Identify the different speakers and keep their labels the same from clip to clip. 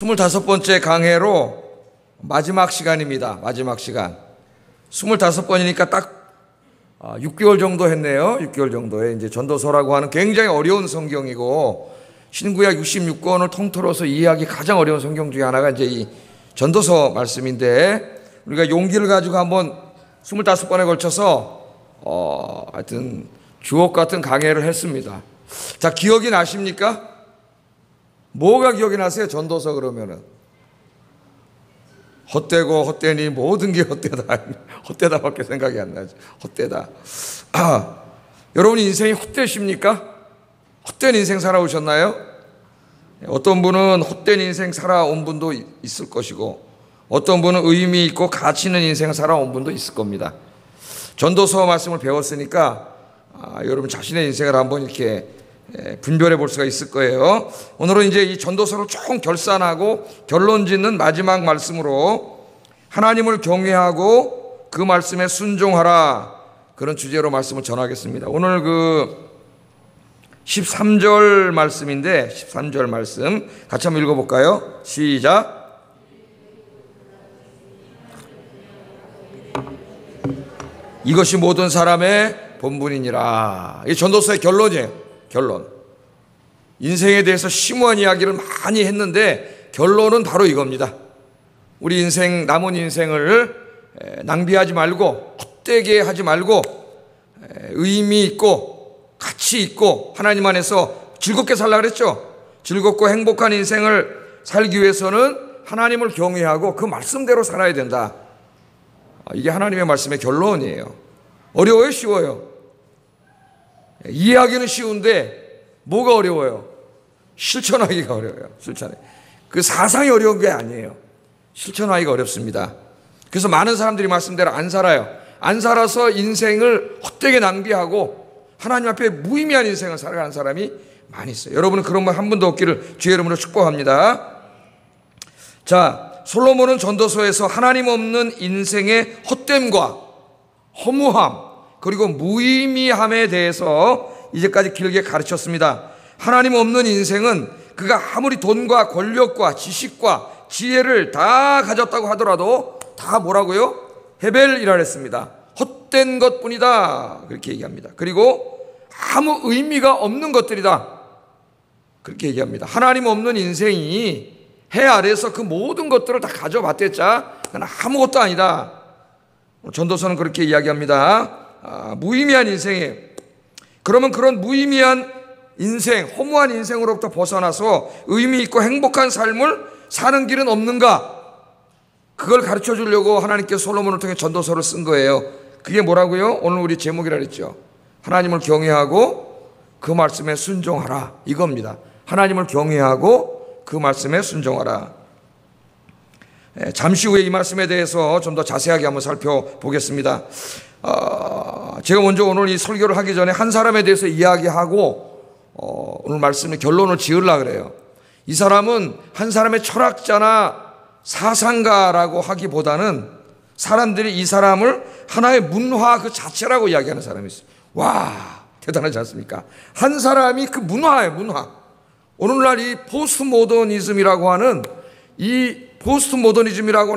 Speaker 1: 25번째 강해로 마지막 시간입니다. 마지막 시간. 25번이니까 딱 6개월 정도 했네요. 6개월 정도에 이제 전도서라고 하는 굉장히 어려운 성경이고 신구약 66권을 통틀어서 이해하기 가장 어려운 성경 중에 하나가 이제 이 전도서 말씀인데 우리가 용기를 가지고 한번 25번에 걸쳐서 하여튼 주옥 같은 강해를 했습니다. 자, 기억이 나십니까? 뭐가 기억이 나세요? 전도서 그러면은 헛되고 헛되니 모든 게 헛되다. 헛되다밖에 생각이 안 나죠. 헛되다. 여러분 인생이 헛되십니까? 헛된 인생 살아오셨나요? 어떤 분은 헛된 인생 살아온 분도 있을 것이고 어떤 분은 의미 있고 가치 있는 인생을 살아온 분도 있을 겁니다. 전도서 말씀을 배웠으니까 여러분 자신의 인생을 한번 이렇게 분별해 볼 수가 있을 거예요. 오늘은 이제 이 전도서를 총 결산하고 결론 짓는 마지막 말씀으로 하나님을 경외하고 그 말씀에 순종하라, 그런 주제로 말씀을 전하겠습니다. 오늘 그 13절 말씀인데 13절 말씀 같이 한번 읽어볼까요? 시작. 이것이 모든 사람의 본분이니라. 이 전도서의 결론이에요. 결론. 인생에 대해서 심오한 이야기를 많이 했는데 결론은 바로 이겁니다. 우리 인생, 남은 인생을 낭비하지 말고 헛되게 하지 말고 의미 있고 가치 있고 하나님 안에서 즐겁게 살라 그랬죠. 즐겁고 행복한 인생을 살기 위해서는 하나님을 경외하고 그 말씀대로 살아야 된다. 이게 하나님의 말씀의 결론이에요. 어려워요? 쉬워요? 이해하기는 쉬운데 뭐가 어려워요? 실천하기가 어려워요. 그 사상이 어려운 게 아니에요. 실천하기가 어렵습니다. 그래서 많은 사람들이 말씀대로 안 살아요. 안 살아서 인생을 헛되게 낭비하고 하나님 앞에 무의미한 인생을 살아가는 사람이 많이 있어요. 여러분은 그런 분 한 분도 없기를 주의 이름으로 축복합니다. 자, 솔로몬은 전도서에서 하나님 없는 인생의 헛됨과 허무함 그리고 무의미함에 대해서 이제까지 길게 가르쳤습니다. 하나님 없는 인생은 그가 아무리 돈과 권력과 지식과 지혜를 다 가졌다고 하더라도 다 뭐라고요? 헤벨이라 했습니다. 헛된 것뿐이다, 그렇게 얘기합니다. 그리고 아무 의미가 없는 것들이다, 그렇게 얘기합니다. 하나님 없는 인생이 해 아래에서 그 모든 것들을 다 가져봤댔자 그건 아무것도 아니다. 전도서는 그렇게 이야기합니다. 무의미한 인생이에요. 그러면 그런 무의미한 인생, 허무한 인생으로부터 벗어나서 의미 있고 행복한 삶을 사는 길은 없는가? 그걸 가르쳐 주려고 하나님께서 솔로몬을 통해 전도서를 쓴 거예요. 그게 뭐라고요? 오늘 우리 제목이라 그랬죠. 하나님을 경외하고 그 말씀에 순종하라, 이겁니다. 하나님을 경외하고 그 말씀에 순종하라. 잠시 후에 이 말씀에 대해서 좀 더 자세하게 한번 살펴보겠습니다. 제가 먼저 오늘 이 설교를 하기 전에 한 사람에 대해서 이야기하고 오늘 말씀의 결론을 지으려고 그래요. 이 사람은 한 사람의 철학자나 사상가라고 하기보다는 사람들이 이 사람을 하나의 문화 그 자체라고 이야기하는 사람이 있어요. 와, 대단하지 않습니까? 한 사람이 그 문화예요, 문화. 오늘날 이 포스트 모더니즘이라고 하는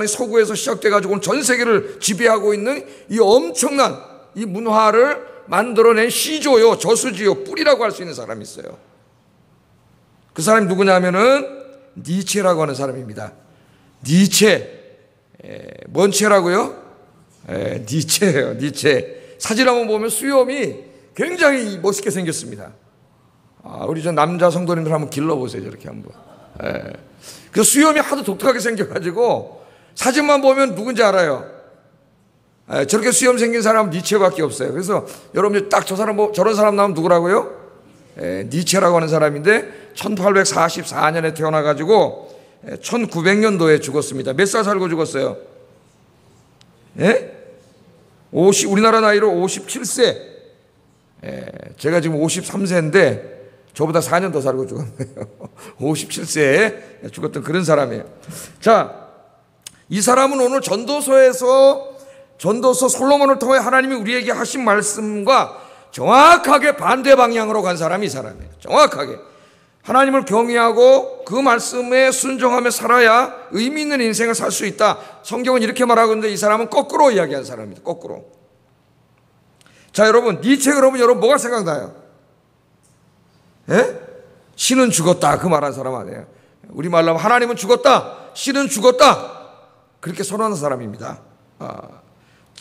Speaker 1: 서구에서 시작돼가지고 전 세계를 지배하고 있는 이 엄청난 이 문화를 만들어낸 시조요, 저수지요, 뿌리라고 할 수 있는 사람이 있어요. 그 사람이 누구냐면은 니체라고 하는 사람입니다. 니체. 뭔 체라고요? 니체예요, 니체. 사진 한번 보면 수염이 굉장히 멋있게 생겼습니다. 우리 저 남자 성도님들 한번 길러보세요, 저렇게 한번. 그 수염이 하도 독특하게 생겨가지고 사진만 보면 누군지 알아요. 저렇게 수염 생긴 사람은 니체밖에 없어요. 그래서 여러분들 딱 저런 사람 나오면 누구라고요? 니체라고 하는 사람인데 1844년에 태어나가지고 1900년도에 죽었습니다. 몇 살 살고 죽었어요? 우리나라 나이로 57세. 제가 지금 53세인데 저보다 4년 더 살고 죽었네요. 57세에 죽었던 그런 사람이에요. 자, 이 사람은 오늘 전도서 솔로몬을 통해 하나님이 우리에게 하신 말씀과 정확하게 반대 방향으로 간 사람이 이 사람이에요. 정확하게. 하나님을 경외하고 그 말씀에 순종하며 살아야 의미 있는 인생을 살 수 있다. 성경은 이렇게 말하고 있는데 이 사람은 거꾸로 이야기한 사람입니다. 거꾸로. 자, 여러분, 니체 그러면 여러분 뭐가 생각나요? 예? 신은 죽었다. 그 말한 사람 아니에요. 우리말로 하면 하나님은 죽었다. 신은 죽었다. 그렇게 선언한 사람입니다.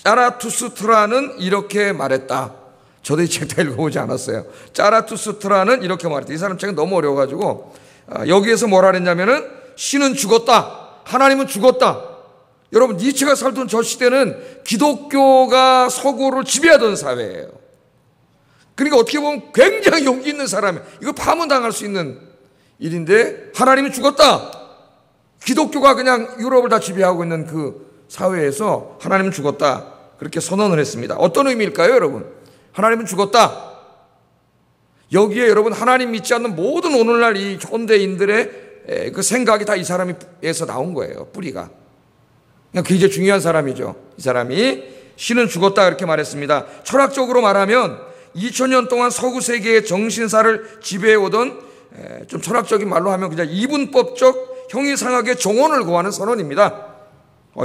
Speaker 1: 짜라투스트라는 이렇게 말했다. 저도 이 책 다 읽어보지 않았어요. 짜라투스트라는 이렇게 말했다. 이 사람 책은 너무 어려워가지고 여기에서 뭐라 그랬냐면은 신은 죽었다. 하나님은 죽었다. 여러분, 니체가 살던 저 시대는 기독교가 서구를 지배하던 사회예요. 그러니까 어떻게 보면 굉장히 용기 있는 사람이에요. 이거 파문당할 수 있는 일인데 하나님은 죽었다. 기독교가 그냥 유럽을 다 지배하고 있는 그 사회에서 하나님은 죽었다. 그렇게 선언을 했습니다. 어떤 의미일까요, 여러분? 하나님은 죽었다. 여기에 여러분 하나님 믿지 않는 모든 오늘날 이 현대인들의 그 생각이 다 이 사람에서 나온 거예요. 뿌리가. 굉장히 중요한 사람이죠. 이 사람이 신은 죽었다 이렇게 말했습니다. 철학적으로 말하면 2000년 동안 서구 세계의 정신사를 지배해오던 좀 철학적인 말로 하면 그냥 이분법적 형이상학의 정원을 구하는 선언입니다.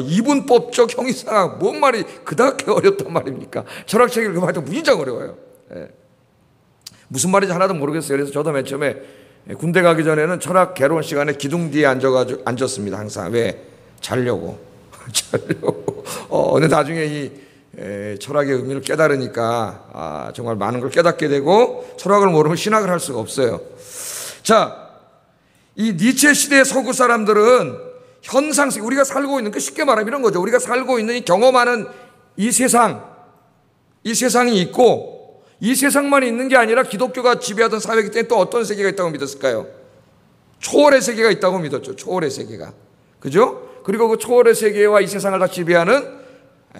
Speaker 1: 이분법적 형이상학, 뭔 말이 그다게 어렵단 말입니까? 철학책 읽으면 하여튼 무진장 어려워요. 무슨 말인지 하나도 모르겠어요. 그래서 저도 맨 처음에 군대 가기 전에는 철학 개론 시간에 기둥 뒤에 앉았습니다. 항상. 왜? 자려고. 자려고. 근데 나중에 이 철학의 의미를 깨달으니까 정말 많은 걸 깨닫게 되고 철학을 모르면 신학을 할 수가 없어요. 자, 이 니체 시대의 서구 사람들은 현상세계, 우리가 살고 있는, 쉽게 말하면 이런 거죠. 우리가 살고 있는 경험하는 이 세상이 있고 이 세상만 있는 게 아니라 기독교가 지배하던 사회이기 때문에 또 어떤 세계가 있다고 믿었을까요? 초월의 세계가 있다고 믿었죠. 초월의 세계가. 그죠? 그리고 그 초월의 세계와 이 세상을 다 지배하는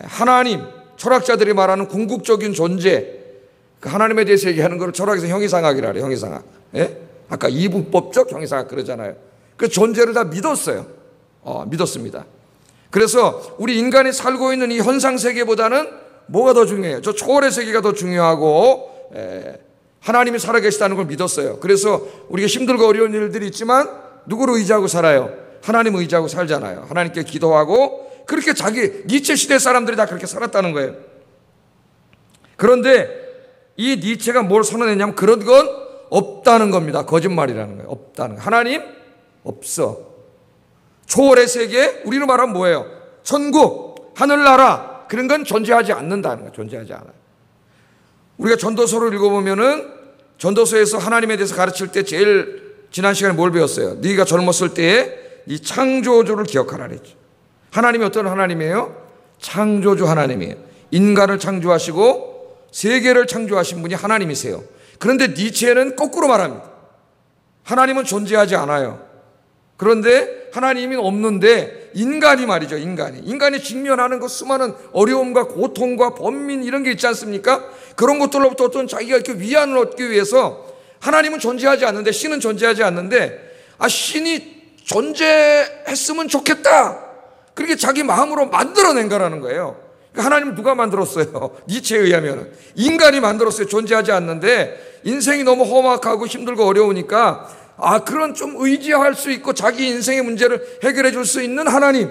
Speaker 1: 하나님, 철학자들이 말하는 궁극적인 존재, 그 하나님에 대해서 얘기하는 걸 철학에서 형이상학이라 그래요. 형이상학. 예? 아까 이분법적 형이상학 그러잖아요. 그 존재를 다 믿었어요. 믿었습니다. 그래서 우리 인간이 살고 있는 이 현상 세계보다는 뭐가 더 중요해요? 저 초월의 세계가 더 중요하고 하나님이 살아계시다는 걸 믿었어요. 그래서 우리가 힘들고 어려운 일들이 있지만 누구를 의지하고 살아요? 하나님을 의지하고 살잖아요. 하나님께 기도하고 그렇게 니체 시대 사람들이 다 그렇게 살았다는 거예요. 그런데 이 니체가 뭘 선언했냐면 그런 건 없다는 겁니다. 거짓말이라는 거예요. 없다는 거예요. 하나님 없어. 초월의 세계, 우리로 말하면 뭐예요? 천국, 하늘나라, 그런 건 존재하지 않는다는 거예요. 존재하지 않아요. 우리가 전도서를 읽어보면은 전도서에서 하나님에 대해서 가르칠 때 제일 지난 시간에 뭘 배웠어요? 네가 젊었을 때에 이 창조주를 기억하라 그랬죠. 하나님이 어떤 하나님이에요? 창조주 하나님이에요. 인간을 창조하시고 세계를 창조하신 분이 하나님이세요. 그런데 니체는 거꾸로 말합니다. 하나님은 존재하지 않아요. 그런데 하나님이 없는데 인간이 말이죠. 인간이 직면하는 그 수많은 어려움과 고통과 번민 이런 게 있지 않습니까? 그런 것들로부터 어떤 자기가 이렇게 위안을 얻기 위해서 하나님은 존재하지 않는데, 신은 존재하지 않는데 신이 존재했으면 좋겠다, 그렇게 자기 마음으로 만들어낸 거라는 거예요. 하나님은 누가 만들었어요? 니체에 의하면 인간이 만들었어요. 존재하지 않는데 인생이 너무 험악하고 힘들고 어려우니까 그런 좀 의지할 수 있고 자기 인생의 문제를 해결해 줄 수 있는 하나님,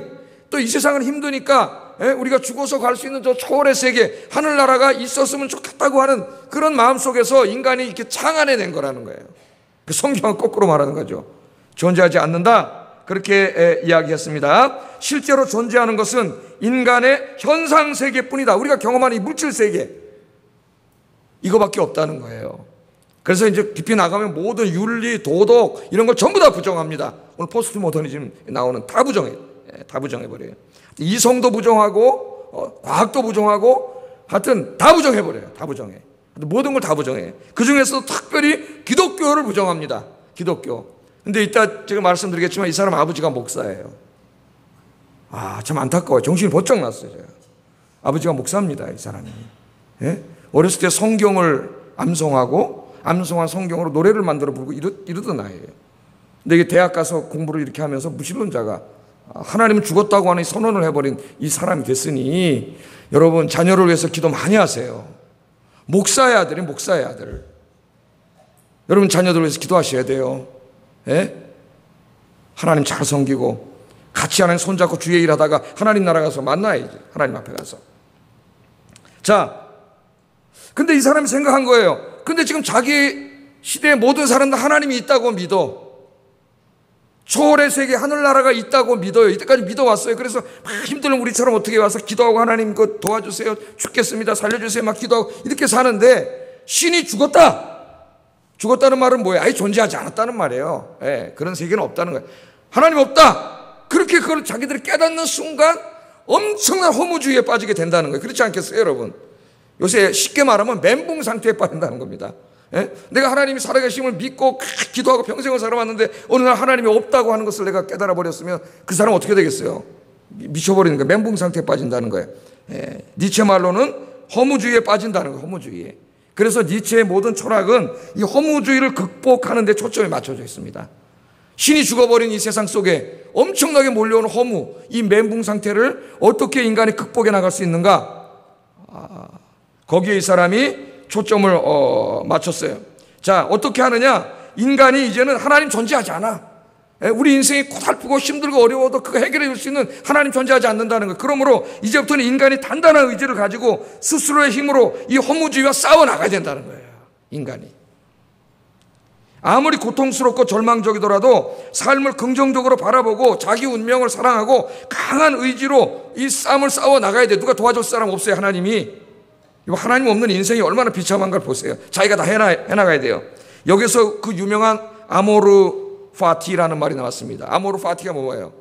Speaker 1: 또 이 세상은 힘드니까 우리가 죽어서 갈 수 있는 저 초월의 세계, 하늘나라가 있었으면 좋겠다고 하는 그런 마음 속에서 인간이 이렇게 창안해낸 거라는 거예요. 성경은 거꾸로 말하는 거죠. 존재하지 않는다, 그렇게 이야기했습니다. 실제로 존재하는 것은 인간의 현상 세계뿐이다. 우리가 경험하는 이 물질 세계, 이거밖에 없다는 거예요. 그래서 이제 깊이 나가면 모든 윤리, 도덕 이런 걸 전부 다 부정합니다. 오늘 포스트 모더니즘 나오는 다 부정해요. 다 부정해버려요. 이성도 부정하고 과학도 부정하고 하여튼 다 부정해버려요. 다 부정해. 모든 걸 다 부정해. 그 중에서도 특별히 기독교를 부정합니다. 기독교. 근데 이따 제가 말씀드리겠지만 이 사람 아버지가 목사예요. 참 안타까워요. 정신이 번쩍 났어요. 제가. 아버지가 목사입니다. 이 사람이. 어렸을 때 성경을 암송하고 암송한 성경으로 노래를 만들어 부르고 이러던 아이예요. 근데 이게 대학 가서 공부를 이렇게 하면서 무신론자가 하나님은 죽었다고 하는 선언을 해버린 이 사람이 됐으니 여러분 자녀를 위해서 기도 많이 하세요. 목사의 아들이 목사의 아들. 여러분 자녀들을 위해서 기도하셔야 돼요. 예? 하나님 잘 섬기고 같이 하나님 손잡고 주의 일하다가 하나님 나라 가서 만나야지. 하나님 앞에 가서. 자, 근데 이 사람이 생각한 거예요. 근데 지금 자기 시대의 모든 사람들 하나님이 있다고 믿어. 초월의 세계 하늘나라가 있다고 믿어요. 이때까지 믿어왔어요. 그래서 막 힘들면 우리처럼 어떻게 와서 기도하고 하나님 그 도와주세요. 죽겠습니다. 살려주세요. 막 기도하고 이렇게 사는데 신이 죽었다. 죽었다는 말은 뭐예요? 아예 존재하지 않았다는 말이에요. 예, 그런 세계는 없다는 거예요. 하나님 없다. 그렇게 그걸 자기들이 깨닫는 순간 엄청난 허무주의에 빠지게 된다는 거예요. 그렇지 않겠어요, 여러분? 요새 쉽게 말하면 멘붕 상태에 빠진다는 겁니다. 예? 내가 하나님이 살아계심을 믿고 기도하고 평생을 살아왔는데 어느 날 하나님이 없다고 하는 것을 내가 깨달아 버렸으면 그 사람 어떻게 되겠어요? 미쳐버리는 거예요. 멘붕 상태에 빠진다는 거예요. 예. 니체 말로는 허무주의에 빠진다는 거예요. 허무주의에. 그래서 니체의 모든 철학은 이 허무주의를 극복하는 데 초점이 맞춰져 있습니다. 신이 죽어버린 이 세상 속에 엄청나게 몰려오는 허무, 이 멘붕 상태를 어떻게 인간이 극복해 나갈 수 있는가? 거기에 이 사람이 초점을 맞췄어요. 자, 어떻게 하느냐? 인간이 이제는 하나님 존재하지 않아. 우리 인생이 고달프고 힘들고 어려워도 그거 해결해 줄 수 있는 하나님 존재하지 않는다는 거예요. 그러므로 이제부터는 인간이 단단한 의지를 가지고 스스로의 힘으로 이 허무주의와 싸워 나가야 된다는 거예요. 인간이. 아무리 고통스럽고 절망적이더라도 삶을 긍정적으로 바라보고 자기 운명을 사랑하고 강한 의지로 이 싸움을 싸워 나가야 돼. 누가 도와줄 사람 없어요, 하나님이. 하나님 없는 인생이 얼마나 비참한 걸 보세요. 자기가 다 해나가야 돼요. 여기서 그 유명한 아모르 파티라는 말이 나왔습니다. 아모르 파티가 뭐예요?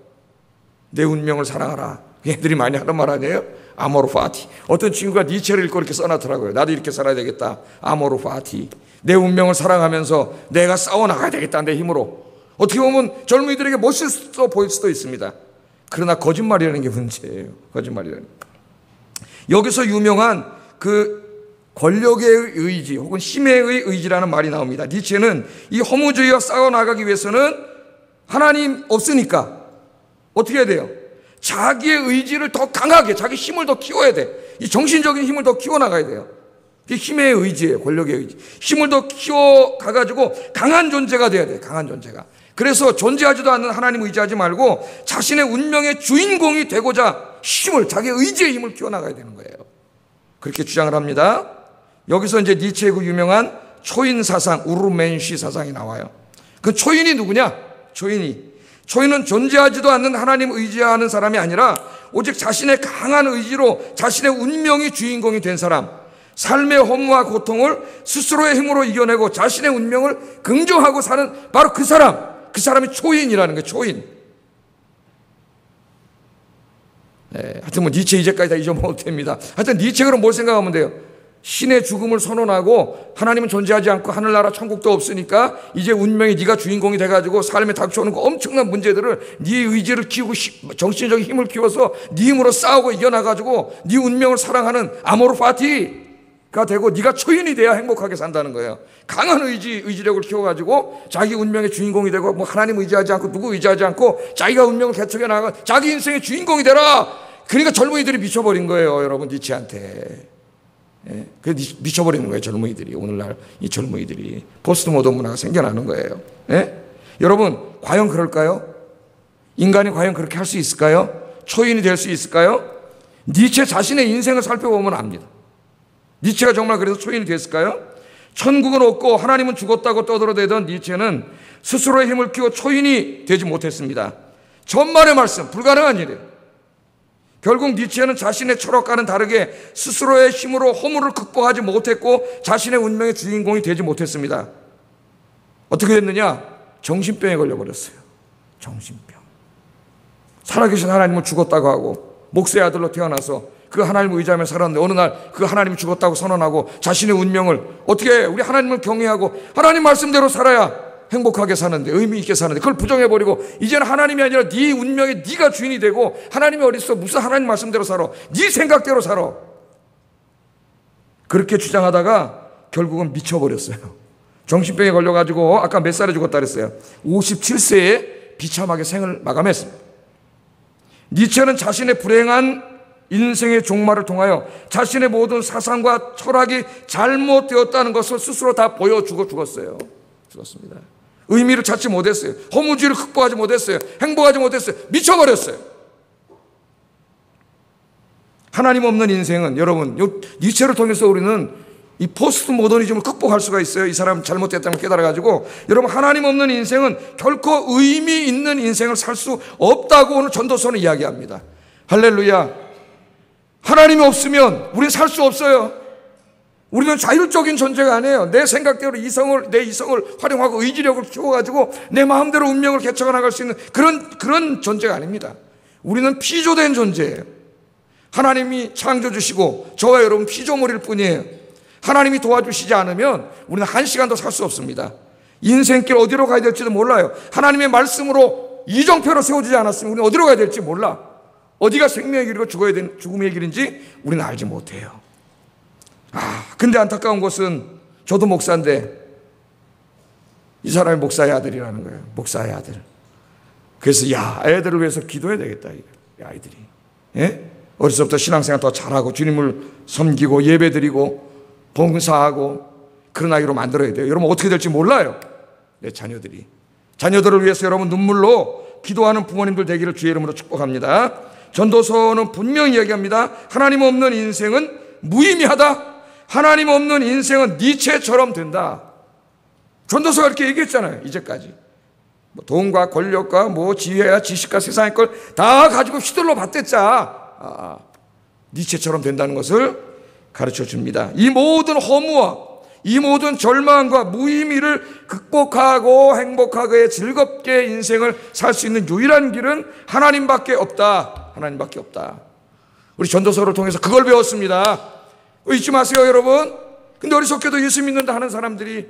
Speaker 1: 내 운명을 사랑하라. 얘들이 많이 하는 말 아니에요? 아모르 파티. 어떤 친구가 니체를 읽고 이렇게 써놨더라고요. 나도 이렇게 살아야 되겠다. 아모르 파티. 내 운명을 사랑하면서 내가 싸워나가야 되겠다. 내 힘으로. 어떻게 보면 젊은이들에게 멋있어 보일 수도 있습니다. 그러나 거짓말이라는 게 문제예요. 거짓말이라는 게. 여기서 유명한 그 권력의 의지 혹은 힘의 의지라는 말이 나옵니다. 니체는 이 허무주의와 싸워나가기 위해서는 하나님 없으니까 어떻게 해야 돼요? 자기의 의지를 더 강하게, 자기 힘을 더 키워야 돼. 이 정신적인 힘을 더 키워나가야 돼요. 이게 힘의 의지예요. 권력의 의지. 힘을 더 키워가가지고 강한 존재가 돼야 돼요. 강한 존재가. 그래서 존재하지도 않는 하나님 의지하지 말고 자신의 운명의 주인공이 되고자 힘을, 자기의 의지의 힘을 키워나가야 되는 거예요. 그렇게 주장을 합니다. 여기서 이제 니체의 그 유명한 초인 사상, 우르멘시 사상이 나와요. 그 초인이 누구냐? 초인은 존재하지도 않는 하나님 의지하는 사람이 아니라 오직 자신의 강한 의지로 자신의 운명이 주인공이 된 사람, 삶의 허무와 고통을 스스로의 힘으로 이겨내고 자신의 운명을 긍정하고 사는 바로 그 사람이 초인이라는 거예요. 초인. 하여튼 뭐 니체 이제까지 다 잊어먹어도 됩니다. 하여튼 니체 그럼 뭘 생각하면 돼요? 신의 죽음을 선언하고 하나님은 존재하지 않고 하늘나라 천국도 없으니까 이제 운명이 네가 주인공이 돼가지고 삶에 닥쳐오는 그 엄청난 문제들을 네 의지를 키우고 정신적인 힘을 키워서 네 힘으로 싸우고 이겨나가지고 네 운명을 사랑하는 아모르 파티가 되고 네가 초인이 돼야 행복하게 산다는 거예요. 강한 의지력을 키워가지고 자기 운명의 주인공이 되고 뭐 하나님 의지하지 않고 누구 의지하지 않고 자기가 운명을 개척해 나가 자기 인생의 주인공이 되라. 그러니까 젊은이들이 미쳐버린 거예요, 여러분. 니체한테. 미쳐버리는 거예요, 젊은이들이. 오늘날 이 젊은이들이 포스트 모던 문화가 생겨나는 거예요. 여러분, 과연 그럴까요? 인간이 과연 그렇게 할 수 있을까요? 초인이 될 수 있을까요? 니체 자신의 인생을 살펴보면 압니다. 니체가 정말 그래서 초인이 됐을까요? 천국은 없고 하나님은 죽었다고 떠들어대던 니체는 스스로의 힘을 키워 초인이 되지 못했습니다. 전만의 말씀, 불가능한 일이에요. 결국 니체는 자신의 철학과는 다르게 스스로의 힘으로 허물을 극복하지 못했고 자신의 운명의 주인공이 되지 못했습니다. 어떻게 됐느냐? 정신병에 걸려버렸어요. 정신병. 살아계신 하나님은 죽었다고 하고 목수의 아들로 태어나서 그 하나님을 의지하며 살았는데 어느 날 그 하나님이 죽었다고 선언하고 자신의 운명을 어떻게 해? 우리 하나님을 경외하고 하나님 말씀대로 살아야 행복하게 사는데 의미 있게 사는데 그걸 부정해버리고 이제는 하나님이 아니라 네 운명에 네가 주인이 되고 하나님이 어디 있어? 무슨 하나님 말씀대로 살아? 네 생각대로 살아. 그렇게 주장하다가 결국은 미쳐버렸어요. 정신병에 걸려가지고 아까 몇 살에 죽었다 그랬어요? 57세에 비참하게 생을 마감했습니다. 니체는 자신의 불행한 인생의 종말을 통하여 자신의 모든 사상과 철학이 잘못되었다는 것을 스스로 다 보여주고 죽었어요. 죽었습니다. 의미를 찾지 못했어요. 허무주의를 극복하지 못했어요. 행복하지 못했어요. 미쳐버렸어요. 하나님 없는 인생은 여러분, 니체를 통해서 우리는 이 포스트 모더니즘을 극복할 수가 있어요. 이 사람 잘못됐다는 걸 깨달아가지고. 여러분, 하나님 없는 인생은 결코 의미 있는 인생을 살 수 없다고 오늘 전도서는 이야기합니다. 할렐루야. 하나님이 없으면 우리는 살 수 없어요. 우리는 자율적인 존재가 아니에요. 내 생각대로 내 이성을 활용하고 의지력을 키워가지고 내 마음대로 운명을 개척해 나갈 수 있는 그런 존재가 아닙니다. 우리는 피조된 존재예요. 하나님이 창조주시고 저와 여러분 피조물일 뿐이에요. 하나님이 도와주시지 않으면 우리는 한 시간도 살 수 없습니다. 인생길 어디로 가야 될지도 몰라요. 하나님의 말씀으로 이정표로 세워주지 않았으면 우리는 어디로 가야 될지 몰라. 어디가 생명의 길이고 죽음의 길인지 우리는 알지 못해요. 근데 안타까운 것은 저도 목사인데 이 사람이 목사의 아들이라는 거예요. 목사의 아들. 그래서 애들을 위해서 기도해야 되겠다. 아이들이. 예? 어려서부터 신앙생활 더 잘하고 주님을 섬기고 예배드리고 봉사하고 그런 아이로 만들어야 돼요. 여러분 어떻게 될지 몰라요. 내 자녀들이. 자녀들을 위해서 여러분 눈물로 기도하는 부모님들 되기를 주의 이름으로 축복합니다. 전도서는 분명히 이야기합니다. 하나님 없는 인생은 무의미하다. 하나님 없는 인생은 니체처럼 된다. 전도서가 이렇게 얘기했잖아요. 이제까지. 돈과 권력과 지혜와 지식과 세상의 걸 다 가지고 휘둘러 봤댔자. 니체처럼 된다는 것을 가르쳐 줍니다. 이 모든 허무와 이 모든 절망과 무의미를 극복하고 행복하게 즐겁게 인생을 살 수 있는 유일한 길은 하나님밖에 없다. 하나님밖에 없다. 우리 전도서를 통해서 그걸 배웠습니다. 잊지 마세요, 여러분. 근데 어리석게도 예수 믿는다 하는 사람들이,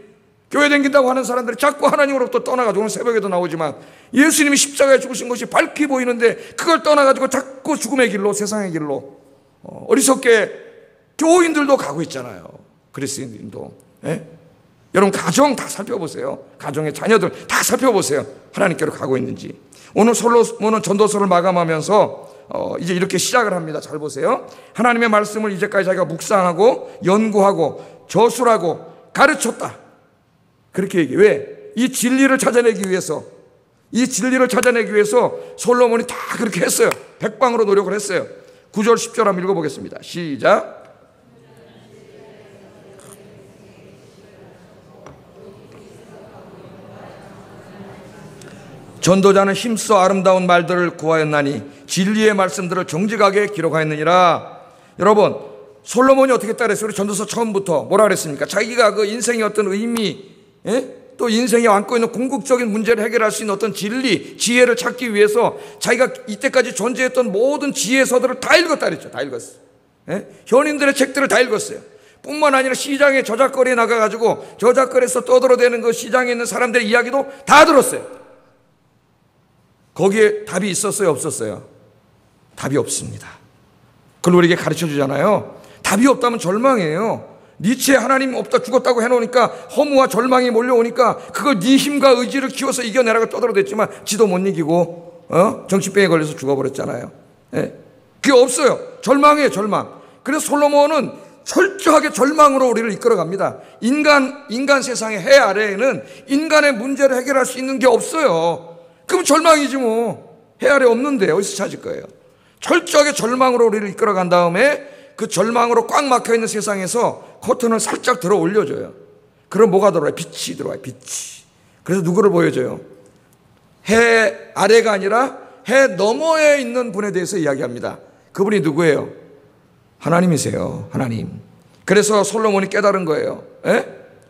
Speaker 1: 교회 다닌다고 하는 사람들이 자꾸 하나님으로부터 떠나가지고, 오늘 새벽에도 나오지만 예수님이 십자가에 죽으신 것이 밝히 보이는데 그걸 떠나가지고 자꾸 죽음의 길로, 세상의 길로 어리석게 교인들도 가고 있잖아요. 그리스도인들도. 예? 여러분 가정 다 살펴보세요. 가정의 자녀들 다 살펴보세요. 하나님께로 가고 있는지. 오늘 전도서를 마감하면서 이제 이렇게 시작을 합니다. 잘 보세요. 하나님의 말씀을 이제까지 자기가 묵상하고 연구하고 저술하고 가르쳤다. 그렇게 얘기해요. 왜? 이 진리를 찾아내기 위해서 솔로몬이 다 그렇게 했어요. 백방으로 노력을 했어요. 9절 10절 한번 읽어보겠습니다. 시작. 전도자는 힘써 아름다운 말들을 구하였나니 진리의 말씀들을 정직하게 기록하였느니라. 여러분, 솔로몬이 어떻게 했다 그랬어요? 우리 전도서 처음부터 뭐라 그랬습니까? 자기가 그 인생의 어떤 의미, 또 인생에 안고 있는 궁극적인 문제를 해결할 수 있는 어떤 진리, 지혜를 찾기 위해서 자기가 이때까지 존재했던 모든 지혜서들을 다 읽었다 그랬죠. 다 읽었어요. 현인들의 책들을 다 읽었어요. 뿐만 아니라 시장에 저작거리에 나가가지고 저작거리에서 떠들어대는 그 시장에 있는 사람들의 이야기도 다 들었어요. 거기에 답이 있었어요? 없었어요? 답이 없습니다. 그걸 우리에게 가르쳐 주잖아요. 답이 없다면 절망이에요. 니체 하나님 없다 죽었다고 해놓으니까 허무와 절망이 몰려오니까 그걸 네 힘과 의지를 키워서 이겨내라고 떠들어댔지만 지도 못 이기고 정신병에 걸려서 죽어버렸잖아요. 그게 없어요. 절망이에요. 절망. 그래서 솔로몬은 철저하게 절망으로 우리를 이끌어갑니다. 인간 세상의 해 아래에는 인간의 문제를 해결할 수 있는 게 없어요. 그럼 절망이지 뭐. 해 아래 없는데 어디서 찾을 거예요? 철저하게 절망으로 우리를 이끌어간 다음에 그 절망으로 꽉 막혀있는 세상에서 커튼을 살짝 들어 올려줘요. 그럼 뭐가 들어와요? 빛이 들어와요. 빛이. 그래서 누구를 보여줘요? 해 아래가 아니라 해 너머에 있는 분에 대해서 이야기합니다. 그분이 누구예요? 하나님이세요. 하나님. 그래서 솔로몬이 깨달은 거예요.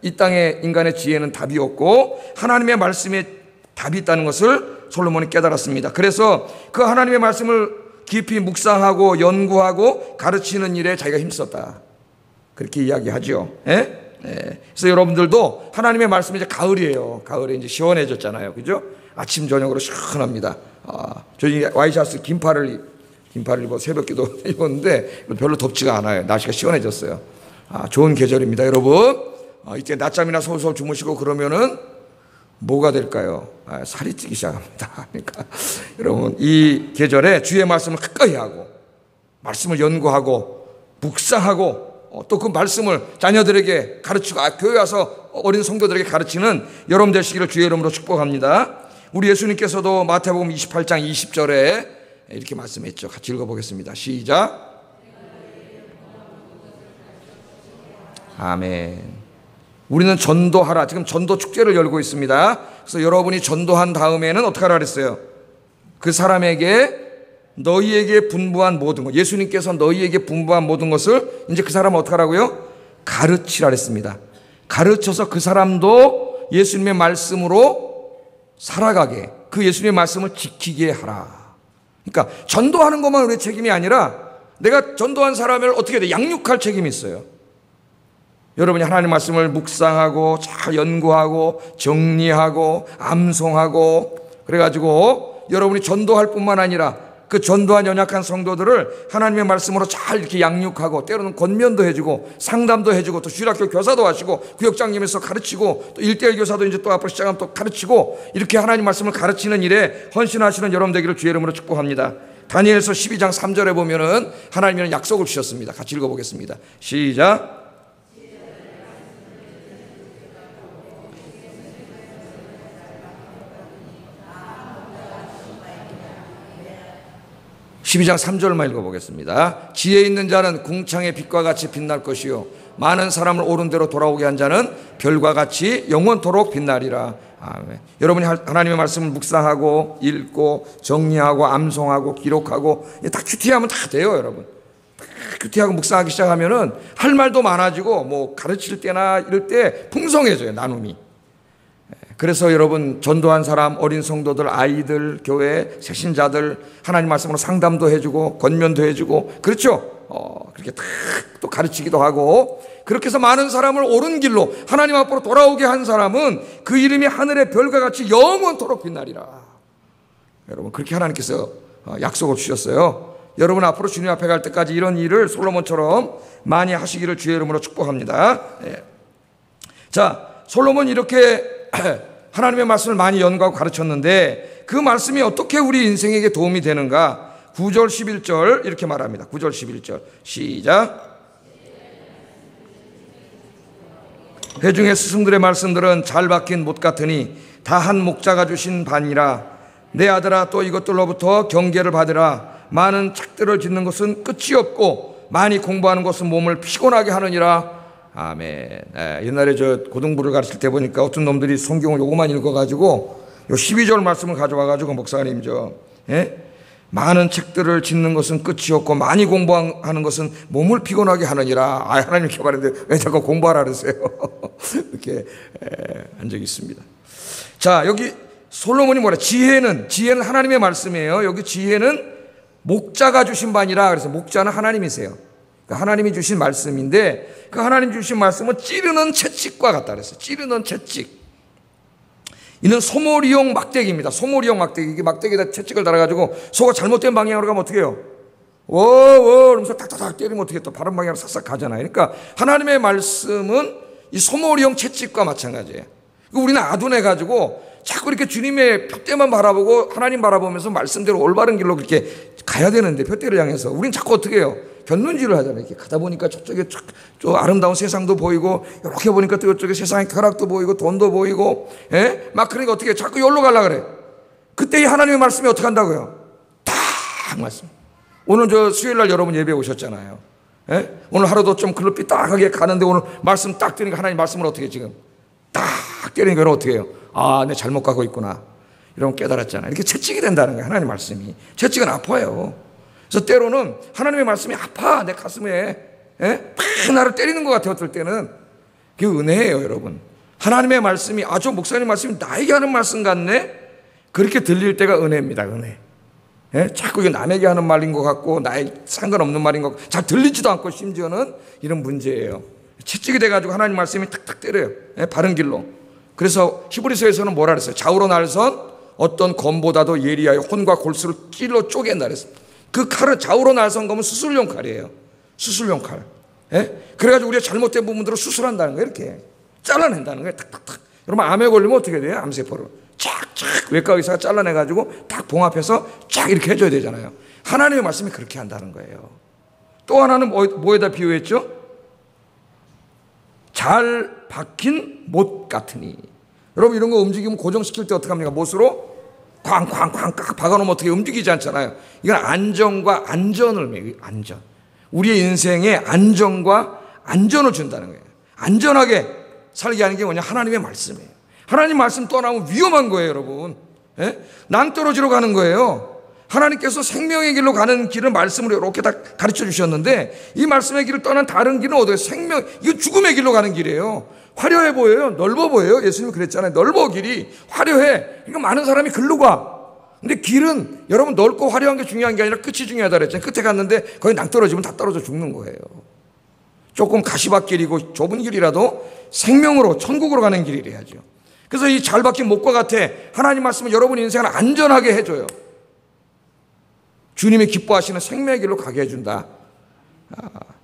Speaker 1: 이 땅의 인간의 지혜는 답이 없고 하나님의 말씀에 답이 있다는 것을 솔로몬이 깨달았습니다. 그래서 그 하나님의 말씀을 깊이 묵상하고 연구하고 가르치는 일에 자기가 힘썼다. 그렇게 이야기하죠. 그래서 여러분들도 하나님의 말씀이 이제 가을이에요. 가을에 이제 시원해졌잖아요. 그죠? 아침, 저녁으로 시원합니다. 저희 와이셔츠 긴팔을 입고 새벽기도 입었는데 별로 덥지가 않아요. 날씨가 시원해졌어요. 좋은 계절입니다. 여러분. 이때 낮잠이나 솔솔 주무시고 그러면은 뭐가 될까요? 살이 찌기 시작합니다. 그러니까 여러분 이 계절에 주의 말씀을 가까이 하고 말씀을 연구하고 묵상하고 또 그 말씀을 자녀들에게 가르치고 교회 와서 어린 성도들에게 가르치는 여러분 되시기를 주의 이름으로 축복합니다. 우리 예수님께서도 마태복음 28장 20절에 이렇게 말씀했죠. 같이 읽어보겠습니다. 시작. 아멘. 우리는 전도하라. 지금 전도 축제를 열고 있습니다. 그래서 여러분이 전도한 다음에는 어떻게 하라 그랬어요? 그 사람에게 너희에게 분부한 모든 것, 예수님께서 너희에게 분부한 모든 것을 이제 그 사람은 어떻게 하라고요? 가르치라 그랬습니다. 가르쳐서 그 사람도 예수님의 말씀으로 살아가게, 그 예수님의 말씀을 지키게 하라. 그러니까 전도하는 것만 우리의 책임이 아니라 내가 전도한 사람을 어떻게 돼? 양육할 책임이 있어요. 여러분이 하나님 말씀을 묵상하고 잘 연구하고 정리하고 암송하고 그래가지고 여러분이 전도할 뿐만 아니라 그 전도한 연약한 성도들을 하나님의 말씀으로 잘 이렇게 양육하고 때로는 권면도 해주고 상담도 해주고 또 주일학교 교사도 하시고 구역장님에서 가르치고 또 1:1 교사도 이제 또 앞으로 시작하면 또 가르치고 이렇게 하나님 말씀을 가르치는 일에 헌신하시는 여러분 되기를 주의 이름으로 축복합니다. 다니엘서 12장 3절에 보면은 하나님은 약속을 주셨습니다. 같이 읽어보겠습니다. 시작. 12장 3절만 읽어보겠습니다. 지혜 있는 자는 궁창의 빛과 같이 빛날 것이요 많은 사람을 옳은 대로 돌아오게 한 자는 별과 같이 영원토록 빛나리라. 아멘. 여러분이 하나님의 말씀을 묵상하고 읽고 정리하고 암송하고 기록하고 다 큐티하면 다 돼요. 여러분 큐티하고 묵상하기 시작하면은 할 말도 많아지고 뭐 가르칠 때나 이럴 때 풍성해져요. 나눔이. 그래서 여러분 전도한 사람, 어린 성도들, 아이들, 교회, 새신자들 하나님 말씀으로 상담도 해주고 권면도 해주고 그렇죠? 그렇게 또 가르치기도 하고 그렇게 해서 많은 사람을 옳은 길로 하나님 앞으로 돌아오게 한 사람은 그 이름이 하늘의 별과 같이 영원토록 빛나리라. 여러분 그렇게 하나님께서 약속을 주셨어요. 여러분 앞으로 주님 앞에 갈 때까지 이런 일을 솔로몬처럼 많이 하시기를 주의 이름으로 축복합니다. 자, 솔로몬이 이렇게 하나님의 말씀을 많이 연구하고 가르쳤는데 그 말씀이 어떻게 우리 인생에게 도움이 되는가? 9절 11절 이렇게 말합니다. 9절 11절 시작. 회중의 스승들의 말씀들은 잘 박힌 못 같으니 다 한 목자가 주신 반이라. 내 아들아 또 이것들로부터 경계를 받으라. 많은 책들을 짓는 것은 끝이 없고 많이 공부하는 것은 몸을 피곤하게 하느니라. 아멘. 옛날에 저 고등부를 가르칠 때 보니까 어떤 놈들이 성경을 요거만 읽어가지고 요 12절 말씀을 가져와가지고 목사님 많은 책들을 짓는 것은 끝이 없고 많이 공부하는 것은 몸을 피곤하게 하느니라. 하나님 이렇게 말했는데 왜 자꾸 공부하라 그러세요? 이렇게 한 적이 있습니다. 자, 여기 솔로몬이 뭐라? 지혜는 하나님의 말씀이에요. 여기 지혜는 목자가 주신 바니라. 그래서 목자는 하나님이세요. 하나님이 주신 말씀인데 그 하나님 주신 말씀은 찌르는 채찍과 같다 그랬어요. 찌르는 채찍. 이는 소몰이용 막대기입니다. 소몰이용 막대기. 이게 막대기에다 채찍을 달아가지고 소가 잘못된 방향으로 가면 어떻게 해요? 워워 그러면서 탁탁탁 때리면 어떻게 또 바른 방향으로 싹싹 가잖아요. 그러니까 하나님의 말씀은 이 소몰이용 채찍과 마찬가지예요. 우리는 아둔해가지고 자꾸 이렇게 주님의 푯대만 바라보고 하나님 바라보면서 말씀대로 올바른 길로 그렇게 가야 되는데 푯대를 향해서 우리는 자꾸 어떻게 해요? 견눈질을 하잖아요. 이렇게 가다 보니까 저쪽에 저 아름다운 세상도 보이고 이렇게 보니까 또 이쪽에 세상의 쾌락도 보이고 돈도 보이고 막 그러니까 어떻게 자꾸 여기로 가려고 그래. 그때 이 하나님의 말씀이 어떻게 한다고요? 딱 말씀. 오늘 저 수요일날 여러분 예배 오셨잖아요. 오늘 하루도 좀 글로 삐딱하게 가는데 오늘 말씀 딱 드리니까 하나님 말씀을 어떻게 지금 딱 때리니까 어떻게 해요? 아, 내 잘못 가고 있구나. 이러면 깨달았잖아요. 이렇게 채찍이 된다는 거예요. 하나님 말씀이. 채찍은 아파요. 그래서 때로는 하나님의 말씀이 아파. 내 가슴에 팍 나를 때리는 것 같아요. 어떨 때는. 그게 은혜예요. 여러분. 하나님의 말씀이 저 목사님 말씀이 나에게 하는 말씀 같네. 그렇게 들릴 때가 은혜입니다. 은혜. 자꾸 이게 남에게 하는 말인 것 같고 나에 상관없는 말인 것 같고 잘 들리지도 않고 심지어는 이런 문제예요. 채찍이 돼가지고 하나님 말씀이 탁탁 때려요. 바른 길로. 그래서 히브리서에서는 뭐라 그랬어요? 좌우로 날선 어떤 검보다도 예리하여 혼과 골수를 찔러 쪼갠다 그랬어요. 그 칼을 좌우로 날선 검은 수술용 칼이에요. 수술용 칼. 그래가지고 우리가 잘못된 부분들을 수술한다는 거예요. 이렇게 잘라낸다는 거예요. 탁탁탁. 여러분 암에 걸리면 어떻게 돼요? 암세포를 쫙쫙 외과 의사가 잘라내가지고 딱 봉합해서 쫙 이렇게 해줘야 되잖아요. 하나님의 말씀이 그렇게 한다는 거예요. 또 하나는 뭐에다 비유했죠? 잘 박힌 못 같으니. 여러분 이런 거 움직이면 고정시킬 때 어떻게 합니까? 못으로 쾅쾅쾅 박아놓으면 어떻게 움직이지 않잖아요. 이건 안정과 안전을 매기, 안전. 우리의 인생에 안정과 안전을 준다는 거예요. 안전하게 살게 하는 게 뭐냐? 하나님의 말씀이에요. 하나님 말씀 떠나면 위험한 거예요, 여러분. 예? 낭떠러지로 가는 거예요. 하나님께서 생명의 길로 가는 길을 말씀으로 이렇게 다 가르쳐 주셨는데 이 말씀의 길을 떠난 다른 길은 어디예요? 이거 죽음의 길로 가는 길이에요. 화려해 보여요. 넓어 보여요. 예수님이 그랬잖아요. 넓어 길이 화려해. 그러니까 많은 사람이 글로 가. 근데 길은 여러분 넓고 화려한 게 중요한 게 아니라 끝이 중요하다 그랬잖아요. 끝에 갔는데 거기 낭떠러지면 다 떨어져 죽는 거예요. 조금 가시밭길이고 좁은 길이라도 생명으로 천국으로 가는 길이래야죠. 그래서 이 잘 박힌 목과 같아 하나님 말씀은 여러분 인생을 안전하게 해줘요. 주님이 기뻐하시는 생명의 길로 가게 해준다.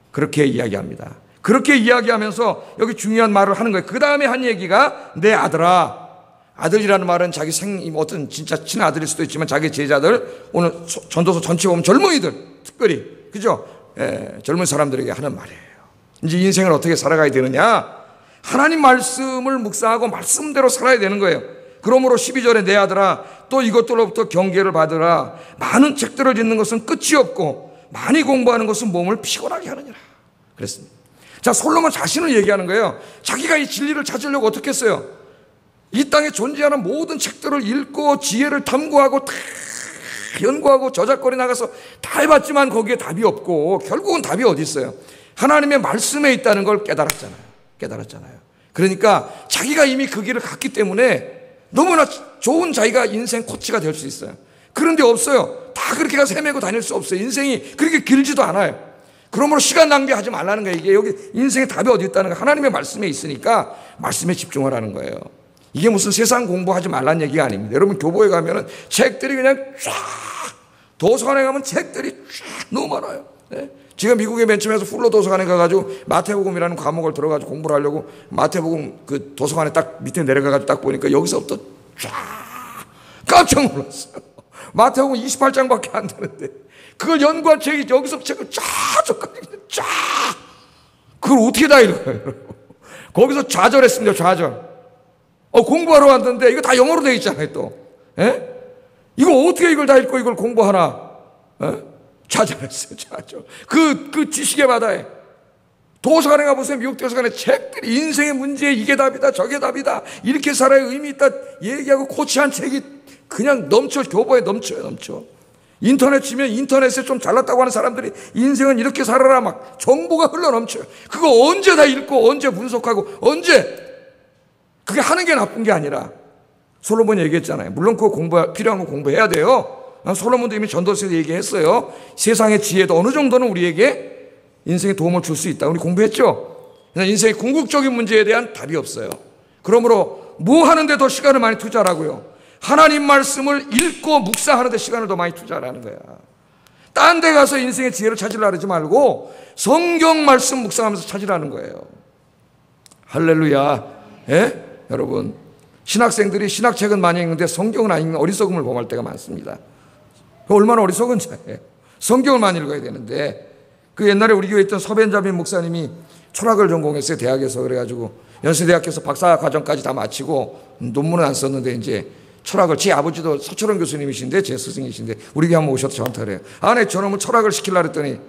Speaker 1: 그렇게 이야기합니다. 그렇게 이야기하면서 여기 중요한 말을 하는 거예요. 그 다음에 한 얘기가 내 아들아. 아들이라는 말은 자기 어떤 진짜 친아들일 수도 있지만 자기 제자들, 오늘 전도서 전체 보면 젊은이들 특별히, 그죠? 젊은 사람들에게 하는 말이에요. 이제 인생을 어떻게 살아가야 되느냐? 하나님 말씀을 묵상하고 말씀대로 살아야 되는 거예요. 그러므로 12절에 내 아들아 또 이것들로부터 경계를 받으라. 많은 책들을 읽는 것은 끝이 없고 많이 공부하는 것은 몸을 피곤하게 하느니라 그랬습니다. 자, 솔로몬 자신을 얘기하는 거예요. 자기가 이 진리를 찾으려고 어떻게 했어요? 이 땅에 존재하는 모든 책들을 읽고 지혜를 탐구하고 다 연구하고 저작거리 나가서 다 해봤지만 거기에 답이 없고 결국은 답이 어디 있어요? 하나님의 말씀에 있다는 걸 깨달았잖아요. 그러니까 자기가 이미 그 길을 갔기 때문에 너무나 좋은 자기가 인생 코치가 될 수 있어요. 그런데 없어요. 다 그렇게 가서 헤매고 다닐 수 없어요. 인생이 그렇게 길지도 않아요. 그러므로 시간 낭비하지 말라는 거예요. 이게 여기 인생의 답이 어디 있다는 거예요. 하나님의 말씀에 있으니까 말씀에 집중하라는 거예요. 이게 무슨 세상 공부하지 말라는 얘기가 아닙니다. 여러분 교보에 가면은 책들이 그냥 쫙, 도서관에 가면 책들이 쫙 너무 많아요. 네? 지금 미국에 맨 처음에서 풀로 도서관에 가가지고 마태복음이라는 과목을 들어가지고 공부를 하려고 마태복음 그 도서관에 딱 밑에 내려가가지고 딱 보니까 여기서부터 쫙 깜짝 놀랐어요. 마태복음 28장밖에 안 되는데 그걸 연구한 책이 여기서 책을 저까지 쫙 그걸 어떻게 다 읽어요? 거기서 좌절했습니다. 좌절. 공부하러 왔는데 이거 다 영어로 되어 있잖아요. 또 이거 어떻게 이걸 다 읽고 이걸 공부하나? 좌절했어요. 좌절. 그 지식의 바다에 도서관에 가보세요. 미국 도서관에 책들이 인생의 문제에 이게 답이다 저게 답이다 이렇게 살아야 의미 있다 얘기하고 코치한 책이 그냥 넘쳐. 교보에 넘쳐요. 인터넷 치면 인터넷에 좀 잘났다고 하는 사람들이 인생은 이렇게 살아라 막 정보가 흘러넘쳐요. 그거 언제 다 읽고 언제 분석하고 언제 그게 하는 게 나쁜 게 아니라 솔로몬이 얘기했잖아요. 물론 그거 필요한 거 공부해야 돼요. 솔로몬도 이미 전도서에서 얘기했어요. 세상의 지혜도 어느 정도는 우리에게 인생에 도움을 줄 수 있다. 우리 공부했죠. 인생의 궁극적인 문제에 대한 답이 없어요. 그러므로 뭐 하는데 더 시간을 많이 투자하라고요? 하나님 말씀을 읽고 묵상하는 데 시간을 더 많이 투자하라는 거야. 딴 데 가서 인생의 지혜를 찾으려고 하지 말고 성경 말씀 묵상하면서 찾으라는 거예요. 할렐루야. 예? 여러분 신학생들이 신학책은 많이 읽는데 성경은 안 읽는 어리석음을 범할 때가 많습니다. 얼마나 어리석은 자예요. 성경을 많이 읽어야 되는데 그 옛날에 우리 교회에 있던 서벤자민 목사님이 철학을 전공했어요. 대학에서. 그래가지고 연세대학교에서 박사과정까지 다 마치고 논문은 안 썼는데 이제 철학을, 제 아버지도 서철원 교수님이신데 제 스승이신데 우리 교회 한번 오셔서 저한테 그래요. 네, 저놈은 철학을 시키려고 했더니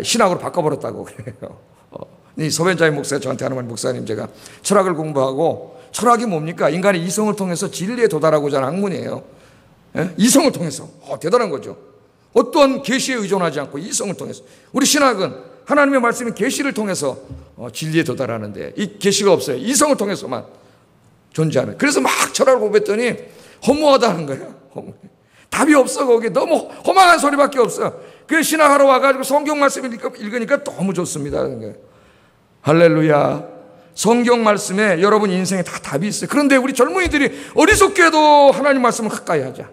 Speaker 1: 신학으로 바꿔버렸다고 그래요. 이 서벤자민 목사가 저한테 하는 말, 목사님 제가 철학을 공부하고 철학이 뭡니까? 인간의 이성을 통해서 진리에 도달하고자 하는 학문이에요. 이성을 통해서. 대단한 거죠. 어떤 계시에 의존하지 않고 이성을 통해서. 우리 신학은 하나님의 말씀인 계시를 통해서 진리에 도달하는데 이 계시가 없어요. 이성을 통해서만 존재하는. 그래서 막 철학을 공부했더니 허무하다는 거예요. 답이 없어. 거기 너무 허망한 소리밖에 없어. 그래서 신학하러 와가지고 성경 말씀을 읽으니까 너무 좋습니다. 할렐루야. 성경 말씀에 여러분 인생에 다 답이 있어요. 그런데 우리 젊은이들이 어리석게도 하나님 말씀을 가까이 하자.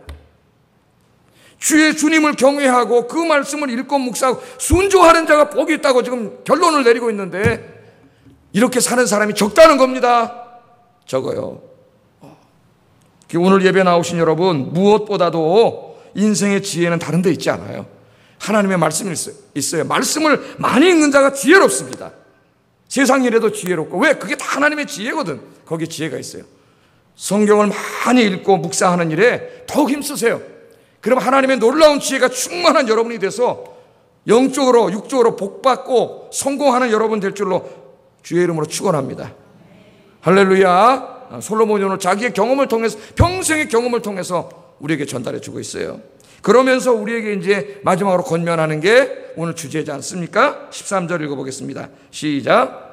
Speaker 1: 주님을 경외하고 그 말씀을 읽고 묵상하고 순종하는 자가 복이 있다고 지금 결론을 내리고 있는데 이렇게 사는 사람이 적다는 겁니다. 적어요. 오늘 예배 나오신 여러분, 무엇보다도 인생의 지혜는 다른 데 있지 않아요. 하나님의 말씀이 있어요. 말씀을 많이 읽는 자가 지혜롭습니다. 세상 일에도 지혜롭고. 왜? 그게 다 하나님의 지혜거든. 거기에 지혜가 있어요. 성경을 많이 읽고 묵상하는 일에 더욱 힘쓰세요. 그럼 하나님의 놀라운 지혜가 충만한 여러분이 돼서 영적으로 육적으로 복받고 성공하는 여러분 될 줄로 주의 이름으로 축원합니다. 할렐루야. 솔로몬이 오늘 자기의 경험을 통해서, 평생의 경험을 통해서 우리에게 전달해 주고 있어요. 그러면서 우리에게 이제 마지막으로 권면하는 게 오늘 주제지 않습니까? 13절 읽어보겠습니다. 시작.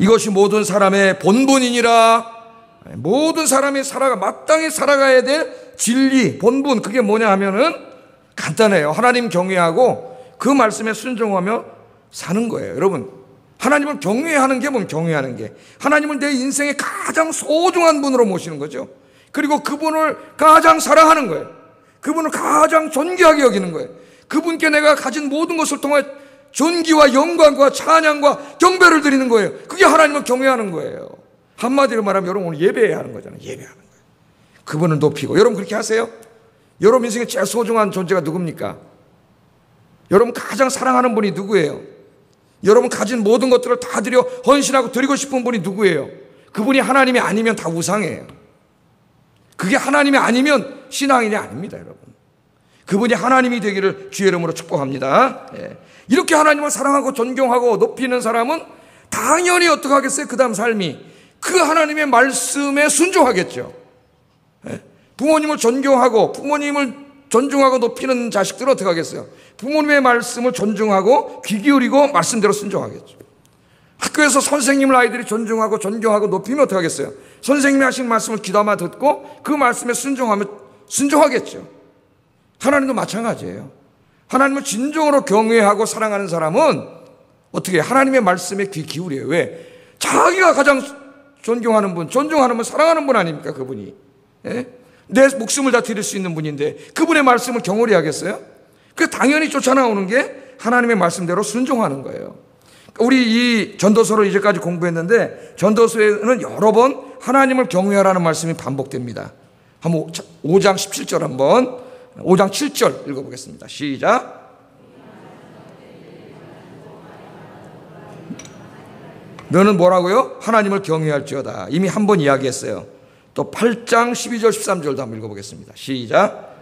Speaker 1: 이것이 모든 사람의 본분이니라. 모든 사람이 마땅히 살아가야 될 진리, 본분, 그게 뭐냐 하면은 간단해요. 하나님 경외하고 그 말씀에 순종하며 사는 거예요. 여러분, 하나님을 경외하는 게 뭐면 경외하는 게 하나님을 내 인생의 가장 소중한 분으로 모시는 거죠. 그리고 그분을 가장 사랑하는 거예요. 그분을 가장 존귀하게 여기는 거예요. 그분께 내가 가진 모든 것을 통해 존귀와 영광과 찬양과 경배를 드리는 거예요. 그게 하나님을 경외하는 거예요. 한마디로 말하면 여러분 오늘 예배해야 하는 거잖아요. 예배하는 거예요. 그분을 높이고. 여러분 그렇게 하세요? 여러분 인생의 제일 소중한 존재가 누굽니까? 여러분 가장 사랑하는 분이 누구예요? 여러분 가진 모든 것들을 다 드려 헌신하고 드리고 싶은 분이 누구예요? 그분이 하나님이 아니면 다 우상이에요. 그게 하나님이 아니면 신앙인이 아닙니다, 여러분. 그분이 하나님이 되기를 주의 이름으로 축복합니다. 이렇게 하나님을 사랑하고 존경하고 높이는 사람은 당연히 어떻게 하겠어요? 그 다음 삶이 그 하나님의 말씀에 순종하겠죠. 부모님을 존경하고 부모님을 존중하고 높이는 자식들은 어떻게 하겠어요? 부모님의 말씀을 존중하고 귀 기울이고 말씀대로 순종하겠죠. 학교에서 선생님을 아이들이 존중하고 존경하고 높이면 어떻게 하겠어요? 선생님이 하신 말씀을 귀담아 듣고 그 말씀에 순종하겠죠. 하나님도 마찬가지예요. 하나님을 진정으로 경외하고 사랑하는 사람은 어떻게 해요? 하나님의 말씀에 귀 기울여요. 왜? 자기가 가장 존경하는 분, 존중하는 분, 사랑하는 분 아닙니까? 그분이. 내 목숨을 다 드릴 수 있는 분인데 그분의 말씀을 경홀히 하겠어요? 그 당연히 쫓아나오는 게 하나님의 말씀대로 순종하는 거예요. 우리 이 전도서를 이제까지 공부했는데 전도서에는 여러 번 하나님을 경외하라는 말씀이 반복됩니다. 한번 5장 17절 한번 5장 7절 읽어보겠습니다. 시작. 너는 뭐라고요? 하나님을 경외할지어다. 이미 한 번 이야기했어요. 또 8장 12절 13절도 한번 읽어보겠습니다. 시작.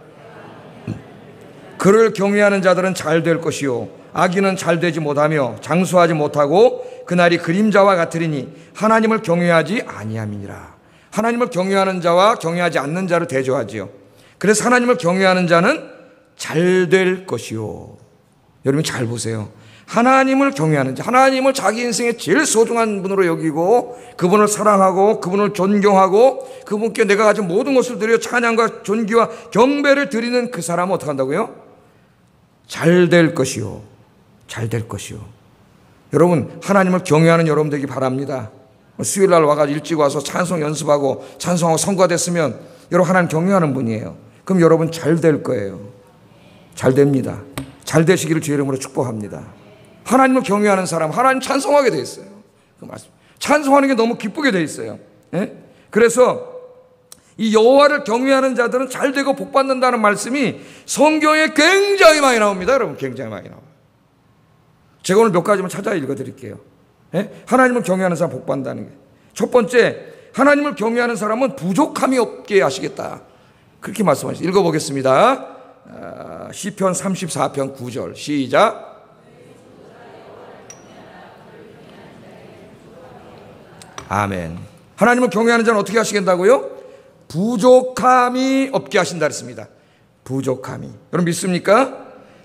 Speaker 1: 그를 경외하는 자들은 잘 될 것이요 악인은 잘 되지 못하며 장수하지 못하고 그날이 그림자와 같으리니 하나님을 경외하지 아니함이니라. 하나님을 경외하는 자와 경외하지 않는 자를 대조하지요. 그래서 하나님을 경외하는 자는 잘 될 것이요. 여러분 잘 보세요. 하나님을 경외하는 자, 하나님을 자기 인생의 제일 소중한 분으로 여기고 그분을 사랑하고 그분을 존경하고 그분께 내가 가진 모든 것을 드려 찬양과 존귀와 경배를 드리는 그 사람은 어떻게 한다고요? 잘 될 것이요. 잘 될 것이요. 여러분 하나님을 경외하는 여러분 되기 바랍니다. 수요일날 와가지고 일찍 와서 찬송 연습하고 찬송하고 성과됐으면 여러분 하나님 경외하는 분이에요. 그럼 여러분 잘 될 거예요. 잘 됩니다. 잘 되시기를 주의 이름으로 축복합니다. 하나님을 경외하는 사람 하나님 찬송하게 돼 있어요. 그 말씀. 찬송하는 게 너무 기쁘게 돼 있어요. 그래서 이 여호와를 경외하는 자들은 잘 되고 복 받는다는 말씀이 성경에 굉장히 많이 나옵니다. 여러분 굉장히 많이 나와요. 제가 오늘 몇 가지만 찾아 읽어드릴게요. 하나님을 경외하는 사람 복 받는다는 게 첫 번째, 하나님을 경외하는 사람은 부족함이 없게 하시겠다. 그렇게 말씀하시죠. 읽어보겠습니다. 시편 34편 9절 시작. 아멘. 하나님을 경외하는 자는 어떻게 하시겠다고요? 부족함이 없게 하신다 그랬습니다. 부족함이. 여러분 믿습니까?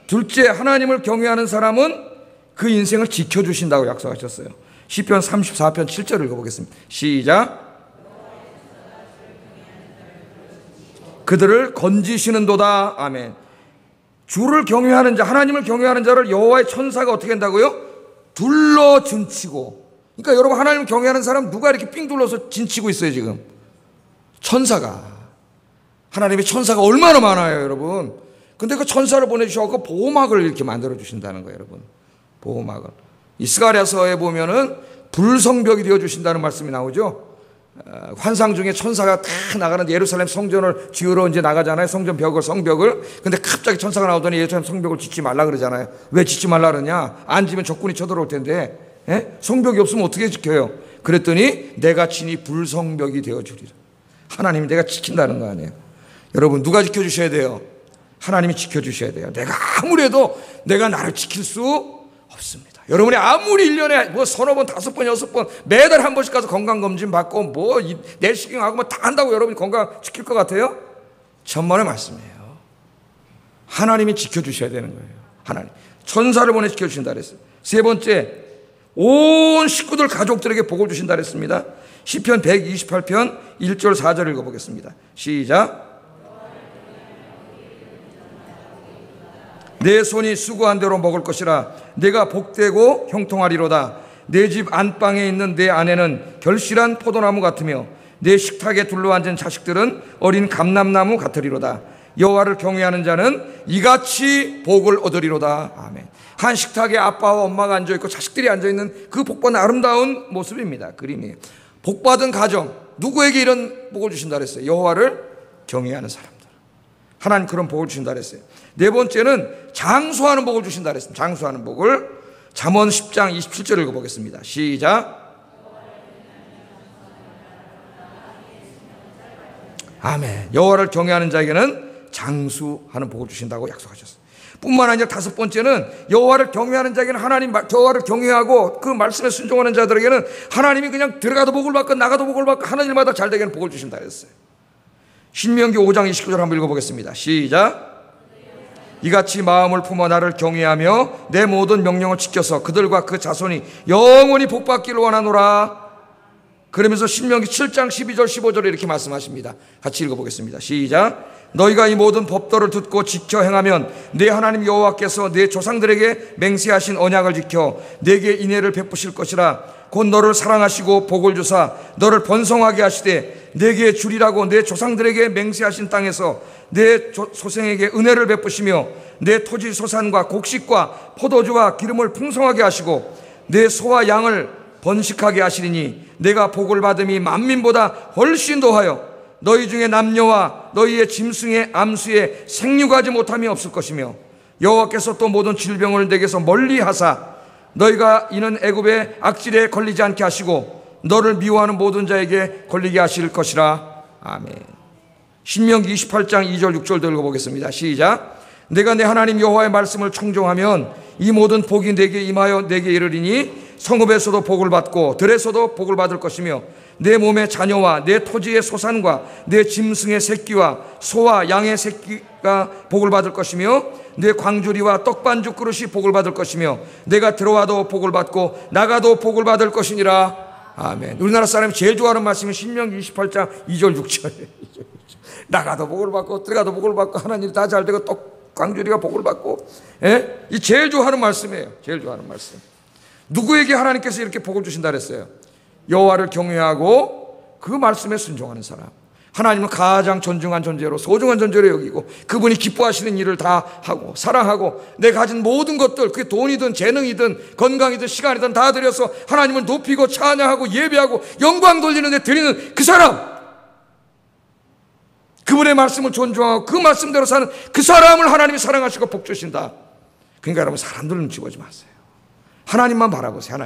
Speaker 1: 둘째, 하나님을 경외하는 사람은 그 인생을 지켜주신다고 약속하셨어요. 시편 34편 7절 읽어보겠습니다. 시작. 그들을 건지시는도다. 아멘. 주를 경외하는 자, 하나님을 경외하는 자를 여호와의 천사가 어떻게 한다고요? 둘러 진치고. 그러니까 여러분 하나님을 경외하는 사람 누가 이렇게 삥 둘러서 진치고 있어요 지금? 천사가. 하나님의 천사가 얼마나 많아요 여러분. 근데 그 천사를 보내주셔서 보호막을 이렇게 만들어 주신다는 거예요 여러분. 보호막을. 이 스가랴서에 보면은 불성벽이 되어 주신다는 말씀이 나오죠. 환상 중에 천사가 다 나가는데 예루살렘 성전을 지으러 이제 나가잖아요. 성벽을. 근데 갑자기 천사가 나오더니 예루살렘 성벽을 짓지 말라 그러잖아요. 왜 짓지 말라 그러냐? 안 지면 적군이 쳐들어올 텐데. 성벽이 없으면 어떻게 지켜요? 그랬더니 내가 친히 불성벽이 되어주리라. 하나님이 내가 지킨다는 거 아니에요. 여러분, 누가 지켜주셔야 돼요? 하나님이 지켜주셔야 돼요. 내가 아무리 해도 내가 나를 지킬 수 없습니다. 여러분이 아무리 1년에 뭐 서너 번, 5번, 6번 매달 한 번씩 가서 건강검진 받고 뭐 내시경하고 뭐 다 한다고 여러분이 건강 지킬 것 같아요? 천만의 말씀이에요. 하나님이 지켜주셔야 되는 거예요. 하나님. 천사를 보내 지켜주신다 그랬어요. 세 번째, 온 식구들 가족들에게 복을 주신다 그랬습니다. 시편 128편 1절 4절 읽어보겠습니다. 시작. 내 손이 수고한 대로 먹을 것이라. 내가 복되고 형통하리로다. 내 집 안방에 있는 내 아내는 결실한 포도나무 같으며 내 식탁에 둘러앉은 자식들은 어린 감람나무 같으리로다. 여호와를 경외하는 자는 이같이 복을 얻으리로다. 아멘. 한 식탁에 아빠와 엄마가 앉아있고 자식들이 앉아있는 그 복받은 아름다운 모습입니다. 그림이에요. 복받은 가정, 누구에게 이런 복을 주신다 그랬어요? 여호와를 경외하는 사람들. 하나님 그런 복을 주신다 그랬어요. 네 번째는 장수하는 복을 주신다 그랬습니다. 장수하는 복을. 잠언 10장 27절 읽어보겠습니다. 시작. 아멘. 여호와를 경외하는 자에게는 장수하는 복을 주신다고 약속하셨어요. 뿐만 아니라 다섯 번째는 여호와를 경외하는 자에게는 하나님, 여호와를 경외하고 그 말씀에 순종하는 자들에게는 하나님이 그냥 들어가도 복을 받고 나가도 복을 받고 하는 일마다 잘 되게 복을 주신다 그랬어요. 신명기 5장 29절 한번 읽어보겠습니다. 시작. 이같이 마음을 품어 나를 경외하며 내 모든 명령을 지켜서 그들과 그 자손이 영원히 복받기를 원하노라. 그러면서 신명기 7장 12절 15절에 이렇게 말씀하십니다. 같이 읽어보겠습니다. 시작. 너희가 이 모든 법도를 듣고 지켜 행하면 내 하나님 여호와께서 내 조상들에게 맹세하신 언약을 지켜 내게 인애를 베푸실 것이라. 곧 너를 사랑하시고 복을 주사 너를 번성하게 하시되 내게 주리라고 내 조상들에게 맹세하신 땅에서 내 소생에게 은혜를 베푸시며 내 토지 소산과 곡식과 포도주와 기름을 풍성하게 하시고 내 소와 양을 번식하게 하시리니 내가 복을 받음이 만민보다 훨씬 더하여 너희 중에 남녀와 너희의 짐승의 암수에 생육하지 못함이 없을 것이며 여호와께서 또 모든 질병을 내게서 멀리 하사 너희가 이는 애굽의 악질에 걸리지 않게 하시고 너를 미워하는 모든 자에게 걸리게 하실 것이라. 아멘. 신명기 28장 2절 6절도 읽어보겠습니다. 시작. 내가 내 하나님 여호와의 말씀을 청종하면 이 모든 복이 내게 임하여 내게 이르리니 성읍에서도 복을 받고 들에서도 복을 받을 것이며 내 몸의 자녀와 내 토지의 소산과 내 짐승의 새끼와 소와 양의 새끼가 복을 받을 것이며 내 광주리와 떡반죽 그릇이 복을 받을 것이며 내가 들어와도 복을 받고 나가도 복을 받을 것이니라. 아멘. 우리나라 사람이 제일 좋아하는 말씀이 신명기 28장 2절 6절. 나가도 복을 받고 들어가도 복을 받고 하는 일 다 잘 되고 떡 광주리가 복을 받고. 이 제일 좋아하는 말씀이에요. 제일 좋아하는 말씀. 누구에게 하나님께서 이렇게 복을 주신다 그랬어요? 여호와를 경외하고 그 말씀에 순종하는 사람. 하나님은 가장 존중한 존재로 소중한 존재로 여기고 그분이 기뻐하시는 일을 다 하고 사랑하고 내가 가진 모든 것들, 그게 돈이든 재능이든 건강이든 시간이든 다 들여서 하나님을 높이고 찬양하고 예배하고 영광 돌리는 데 드리는 그 사람, 그분의 말씀을 존중하고 그 말씀대로 사는 그 사람을 하나님이 사랑하시고 복 주신다. 그러니까 여러분, 사람들 눈치 보지 마세요. 하나님만 바라보세요.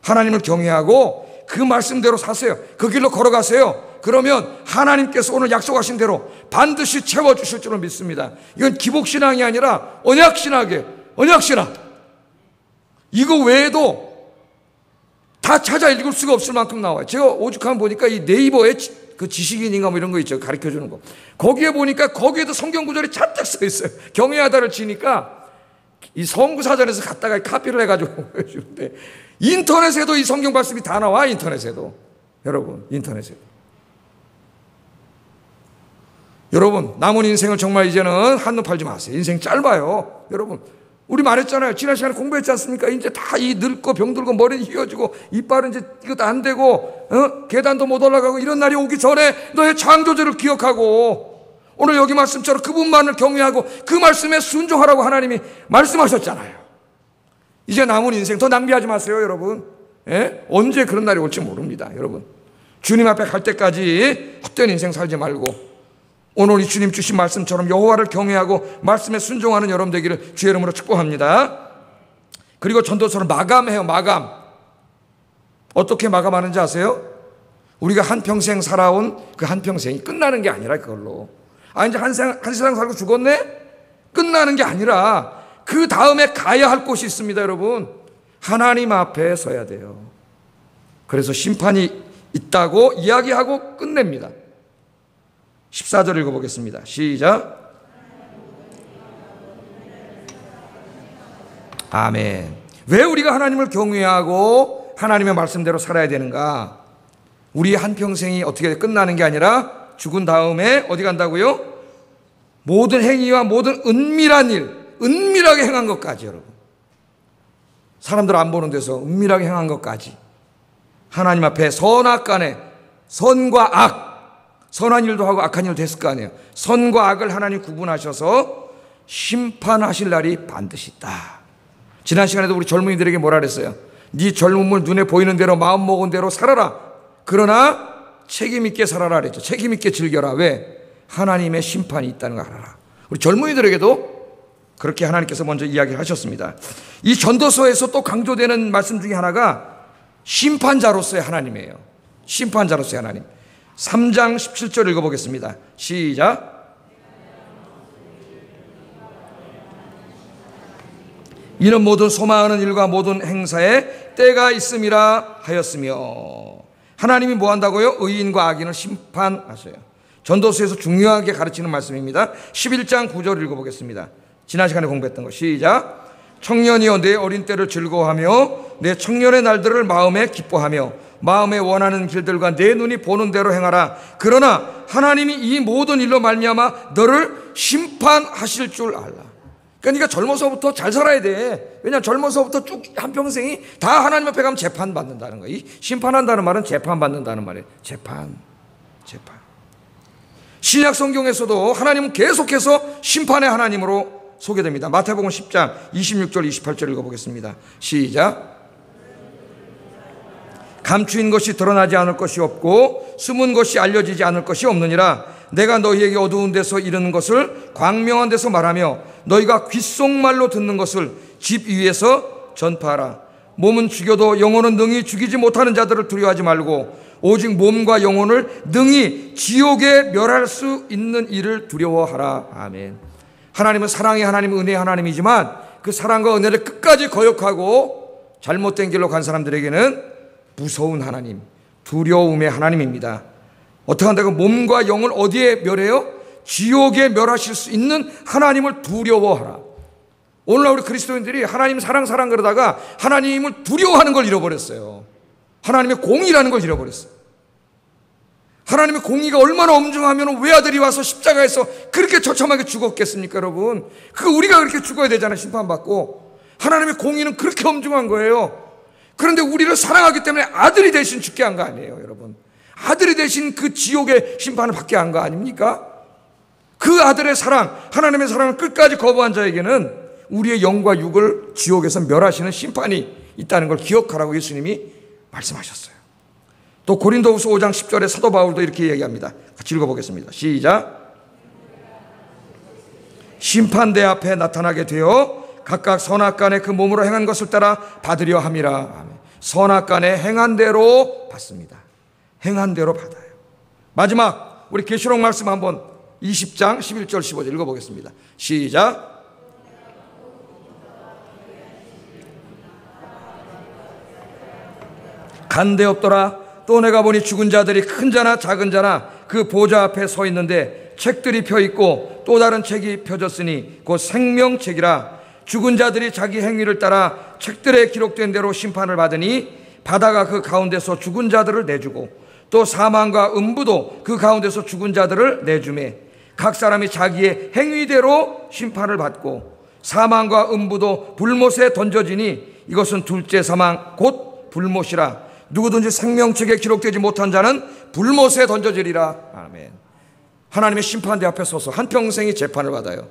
Speaker 1: 하나님을 경외하고 그 말씀대로 사세요. 그 길로 걸어가세요. 그러면 하나님께서 오늘 약속하신 대로 반드시 채워주실 줄을 믿습니다. 이건 기복신앙이 아니라 언약신학이에요. 언약신학. 이거 외에도 다 찾아 읽을 수가 없을 만큼 나와요. 제가 오죽하면 보니까 이 네이버에 그 지식인인가 뭐 이런 거 있죠. 가르쳐주는 거. 거기에 보니까 거기에도 성경 구절이 잔뜩 써 있어요. 경외하다를 치니까 이 성구사전에서 갖다가 카피를 해가지고 보여주는데 인터넷에도 이 성경 말씀이 다 나와. 인터넷에도. 여러분, 인터넷에도. 여러분, 남은 인생을 정말 이제는 한눈 팔지 마세요. 인생 짧아요. 여러분, 우리 말했잖아요. 지난 시간에 공부했지 않습니까? 이제 다 이 늙고 병들고 머리는 휘어지고 이빨은 이제 이것도 안 되고 계단도 못 올라가고 이런 날이 오기 전에 너의 창조주를 기억하고 오늘 여기 말씀처럼 그분만을 경외하고 그 말씀에 순종하라고 하나님이 말씀하셨잖아요. 이제 남은 인생 더 낭비하지 마세요, 여러분. 언제 그런 날이 올지 모릅니다, 여러분. 주님 앞에 갈 때까지 헛된 인생 살지 말고 오늘 이 주님 주신 말씀처럼 여호와를 경외하고 말씀에 순종하는 여러분 되기를 주의 이름으로 축복합니다. 그리고 전도서를 마감해요. 마감. 어떻게 마감하는지 아세요? 우리가 한평생 살아온 그 한평생이 끝나는 게 아니라 그걸로. 이제 한 세상 살고 죽었네? 끝나는 게 아니라 그 다음에 가야 할 곳이 있습니다, 여러분. 하나님 앞에 서야 돼요. 그래서 심판이 있다고 이야기하고 끝냅니다. 14절 읽어보겠습니다. 시작. 아멘. 왜 우리가 하나님을 경외하고 하나님의 말씀대로 살아야 되는가? 우리의 한평생이 어떻게 끝나는 게 아니라 죽은 다음에 어디 간다고요? 모든 행위와 모든 은밀한 일, 은밀하게 행한 것까지, 여러분. 사람들 안 보는 데서 은밀하게 행한 것까지 하나님 앞에 선악간에 선과 악, 선한 일도 하고 악한 일도 했을 거 아니에요. 선과 악을 하나님 구분하셔서 심판하실 날이 반드시 있다. 지난 시간에도 우리 젊은이들에게 뭐라 그랬어요? 네 젊음을 눈에 보이는 대로 마음 먹은 대로 살아라. 그러나 책임 있게 살아라 그랬죠. 책임 있게 즐겨라. 왜? 하나님의 심판이 있다는 걸 알아라. 우리 젊은이들에게도 그렇게 하나님께서 먼저 이야기를 하셨습니다. 이 전도서에서 또 강조되는 말씀 중에 하나가 심판자로서의 하나님이에요. 심판자로서의 하나님. 3장 17절 읽어보겠습니다. 시작. 이는 모든 소망하는 일과 모든 행사에 때가 있음이라 하였으며. 하나님이 뭐 한다고요? 의인과 악인을 심판하세요. 전도서에서 중요하게 가르치는 말씀입니다. 11장 9절 읽어보겠습니다. 지난 시간에 공부했던 거. 시작. 청년이여 내 어린 때를 즐거워하며 내 청년의 날들을 마음에 기뻐하며 마음에 원하는 길들과 내 눈이 보는 대로 행하라. 그러나 하나님이 이 모든 일로 말미암아 너를 심판하실 줄 알라. 그러니까 네가 젊어서부터 잘 살아야 돼. 왜냐하면 젊어서부터 쭉 한평생이 다 하나님 앞에 가면 재판받는다는 거예요. 이 심판한다는 말은 재판받는다는 말이에요. 재판. 신약 성경에서도 하나님은 계속해서 심판의 하나님으로 소개됩니다. 마태복음 10장 26절 28절 읽어보겠습니다. 시작. 감추인 것이 드러나지 않을 것이 없고 숨은 것이 알려지지 않을 것이 없느니라. 내가 너희에게 어두운 데서 이르는 것을 광명한 데서 말하며 너희가 귓속말로 듣는 것을 집 위에서 전파하라. 몸은 죽여도 영혼은 능히 죽이지 못하는 자들을 두려워하지 말고 오직 몸과 영혼을 능히 지옥에 멸할 수 있는 일을 두려워하라. 아멘. 하나님은 사랑의 하나님, 은혜의 하나님이지만 그 사랑과 은혜를 끝까지 거역하고 잘못된 길로 간 사람들에게는 무서운 하나님, 두려움의 하나님입니다. 어떻게 한다고? 몸과 영을 어디에 멸해요? 지옥에 멸하실 수 있는 하나님을 두려워하라. 오늘날 우리 그리스도인들이 하나님 사랑 그러다가 하나님을 두려워하는 걸 잃어버렸어요. 하나님의 공의라는 걸 잃어버렸어요. 하나님의 공의가 얼마나 엄중하면 외아들이 와서 십자가에서 그렇게 처참하게 죽었겠습니까, 여러분? 우리가 그렇게 죽어야 되잖아요, 심판받고. 하나님의 공의는 그렇게 엄중한 거예요. 그런데 우리를 사랑하기 때문에 아들이 대신 죽게 한 거 아니에요, 여러분? 아들이 대신 그 지옥의 심판을 받게 한 거 아닙니까? 그 아들의 사랑, 하나님의 사랑을 끝까지 거부한 자에게는 우리의 영과 육을 지옥에서 멸하시는 심판이 있다는 걸 기억하라고 예수님이 말씀하셨어요. 또 고린도후서 5장 10절에 사도 바울도 이렇게 얘기합니다. 같이 읽어보겠습니다. 시작. 심판대 앞에 나타나게 되어 각각 선악간에 그 몸으로 행한 것을 따라 받으려 함이라. 선악간에 행한 대로 받습니다. 행한 대로 받아요. 마지막 우리 계시록 말씀 한번 20장 11절 15절 읽어보겠습니다. 시작. 간데 없더라. 또 내가 보니 죽은 자들이 큰 자나 작은 자나 그 보좌 앞에 서 있는데 책들이 펴 있고 또 다른 책이 펴졌으니 곧 생명책이라. 죽은 자들이 자기 행위를 따라 책들에 기록된 대로 심판을 받으니 바다가 그 가운데서 죽은 자들을 내주고 또 사망과 음부도 그 가운데서 죽은 자들을 내주매 각 사람이 자기의 행위대로 심판을 받고 사망과 음부도 불못에 던져지니 이것은 둘째 사망 곧 불못이라. 누구든지 생명책에 기록되지 못한 자는 불못에 던져지리라. 아멘. 하나님의 심판대 앞에 서서 한평생이 재판을 받아요.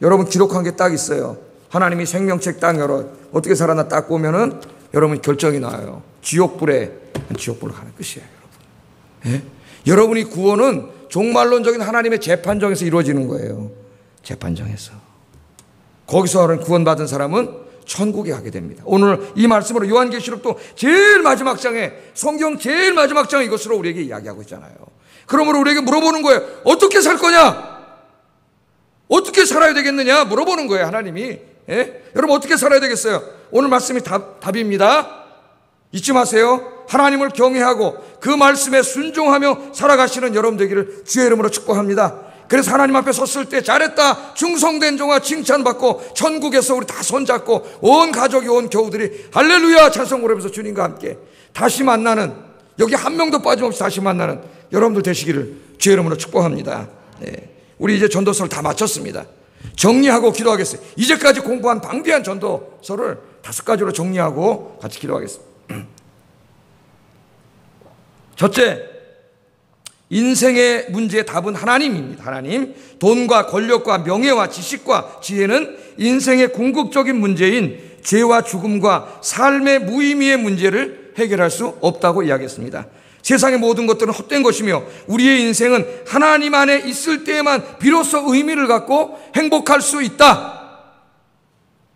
Speaker 1: 여러분 기록한 게 딱 있어요. 하나님이 생명책 딱 열어 어떻게 살았나 딱 보면은 여러분 결정이 나와요. 지옥불로 가는 끝이에요, 여러분. 여러분이 구원은 종말론적인 하나님의 재판정에서 이루어지는 거예요. 재판정에서. 거기서 구원받은 사람은 천국에 가게 됩니다. 오늘 이 말씀으로 요한계시록도 제일 마지막 장에, 성경 제일 마지막 장에 이것으로 우리에게 이야기하고 있잖아요. 그러므로 우리에게 물어보는 거예요. 어떻게 살 거냐? 어떻게 살아야 되겠느냐? 물어보는 거예요, 하나님이. 여러분 어떻게 살아야 되겠어요? 오늘 말씀이 답입니다. 잊지 마세요. 하나님을 경외하고 그 말씀에 순종하며 살아가시는 여러분 되기를 주의 이름으로 축복합니다. 그래서 하나님 앞에 섰을 때 잘했다, 충성된 종아 칭찬받고 천국에서 우리 다 손잡고 온 가족이, 온 교우들이 할렐루야 찬송 부르면서 주님과 함께 다시 만나는, 여기 한 명도 빠짐없이 다시 만나는 여러분들 되시기를 주의 이름으로 축복합니다. 우리 이제 전도서를 다 마쳤습니다. 정리하고 기도하겠어요. 이제까지 공부한 방대한 전도서를 5가지로 정리하고 같이 기도하겠습니다. 첫째, 인생의 문제의 답은 하나님입니다. 하나님. 돈과 권력과 명예와 지식과 지혜는 인생의 궁극적인 문제인 죄와 죽음과 삶의 무의미의 문제를 해결할 수 없다고 이야기했습니다. 세상의 모든 것들은 헛된 것이며 우리의 인생은 하나님 안에 있을 때에만 비로소 의미를 갖고 행복할 수 있다.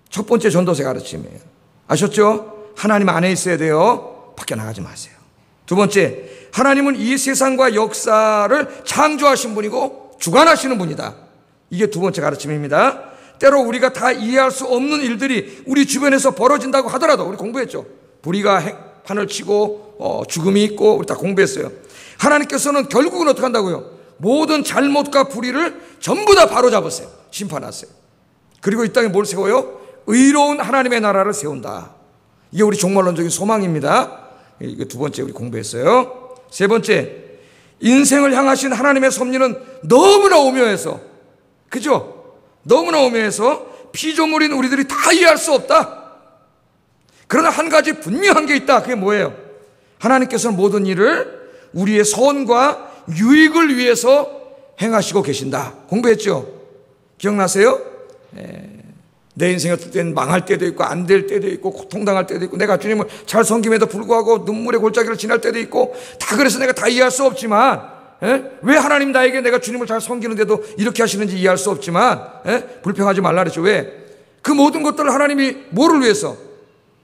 Speaker 1: 첫 번째 전도서의 가르침이에요. 아셨죠? 하나님 안에 있어야 돼요. 밖에 나가지 마세요. 두 번째, 하나님은 이 세상과 역사를 창조하신 분이고 주관하시는 분이다. 이게 두 번째 가르침입니다. 때로 우리가 다 이해할 수 없는 일들이 우리 주변에서 벌어진다고 하더라도, 우리 공부했죠. 불의가 판을 치고 죽음이 있고 우리 다 공부했어요. 하나님께서는 결국은 어떻게 한다고요? 모든 잘못과 불의를 전부 다 바로잡으세요. 심판하세요. 그리고 이 땅에 뭘 세워요? 의로운 하나님의 나라를 세운다. 이게 우리 종말론적인 소망입니다. 이게 두 번째 우리 공부했어요. 세 번째, 인생을 향하신 하나님의 섭리는 너무나 오묘해서, 그죠? 너무나 오묘해서 피조물인 우리들이 다 이해할 수 없다. 그러나 한 가지 분명한 게 있다. 그게 뭐예요? 하나님께서는 모든 일을 우리의 선과 유익을 위해서 행하시고 계신다. 공부했죠? 기억나세요? 내 인생이 어떨 때는 망할 때도 있고 안 될 때도 있고 고통당할 때도 있고 내가 주님을 잘 섬김에도 불구하고 눈물의 골짜기를 지날 때도 있고 다 그래서 내가 다 이해할 수 없지만 왜 하나님 나에게 내가 주님을 잘 섬기는데도 이렇게 하시는지 이해할 수 없지만 불평하지 말라 그랬죠. 왜? 그 모든 것들을 하나님이 뭐를 위해서?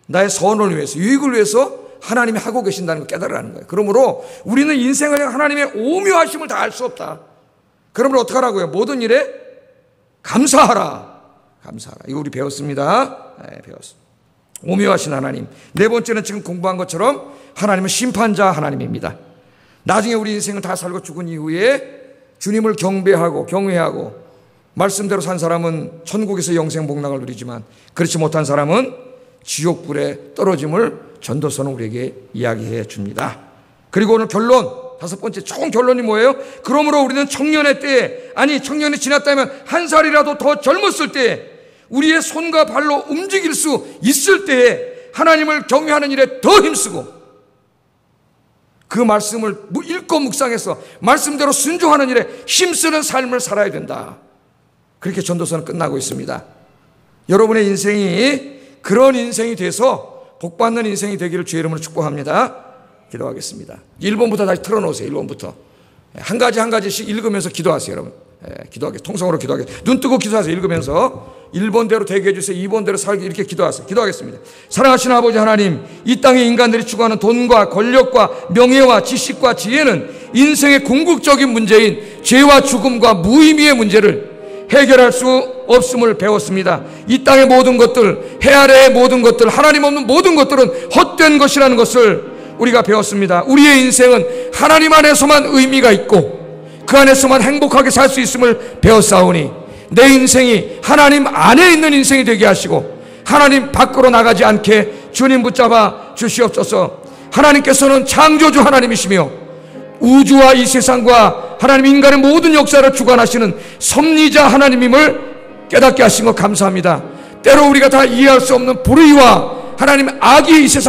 Speaker 1: 나의 선을 위해서, 유익을 위해서 하나님이 하고 계신다는 걸 깨달으라는 거예요. 그러므로 우리는 인생을 향한 하나님의 오묘하심을 다 알 수 없다. 그러므로 어떻게 하라고요? 모든 일에 감사하라. 감사하라. 이거 우리 배웠습니다. 배웠습니다. 오묘하신 하나님. 네 번째는 지금 공부한 것처럼 하나님은 심판자 하나님입니다. 나중에 우리 인생을 다 살고 죽은 이후에 주님을 경배하고 경외하고 말씀대로 산 사람은 천국에서 영생 복락을 누리지만 그렇지 못한 사람은 지옥불에 떨어짐을 전도서는 우리에게 이야기해 줍니다. 그리고 오늘 결론, 5번째 총 결론이 뭐예요? 그러므로 우리는 청년의 때에, 아니 청년이 지났다면 한 살이라도 더 젊었을 때에 우리의 손과 발로 움직일 수 있을 때에 하나님을 경외하는 일에 더 힘쓰고 그 말씀을 읽고 묵상해서 말씀대로 순종하는 일에 힘쓰는 삶을 살아야 된다. 그렇게 전도서는 끝나고 있습니다. 여러분의 인생이 그런 인생이 돼서 복받는 인생이 되기를 주의 이름으로 축복합니다. 기도하겠습니다. 1번부터 다시 틀어놓으세요. 1번부터 한 가지씩 읽으면서 기도하세요. 여러분 기도하겠습니다. 통성으로 기도하겠습니다. 눈 뜨고 기도하세요. 읽으면서 1번대로 되게 해주세요. 2번대로 살게 이렇게 기도하세요. 기도하겠습니다. 사랑하시는 아버지 하나님, 이 땅의 인간들이 추구하는 돈과 권력과 명예와 지식과 지혜는 인생의 궁극적인 문제인 죄와 죽음과 무의미의 문제를 해결할 수 없음을 배웠습니다. 이 땅의 모든 것들, 해 아래의 모든 것들, 하나님 없는 모든 것들은 헛된 것이라는 것을 우리가 배웠습니다. 우리의 인생은 하나님 안에서만 의미가 있고 그 안에서만 행복하게 살 수 있음을 배웠사오니 내 인생이 하나님 안에 있는 인생이 되게 하시고 하나님 밖으로 나가지 않게 주님 붙잡아 주시옵소서. 하나님께서는 창조주 하나님이시며 우주와 이 세상과 하나님 인간의 모든 역사를 주관하시는 섭리자 하나님임을 깨닫게 하신 것 감사합니다. 때로 우리가 다 이해할 수 없는 불의와 하나님 악이 이 세상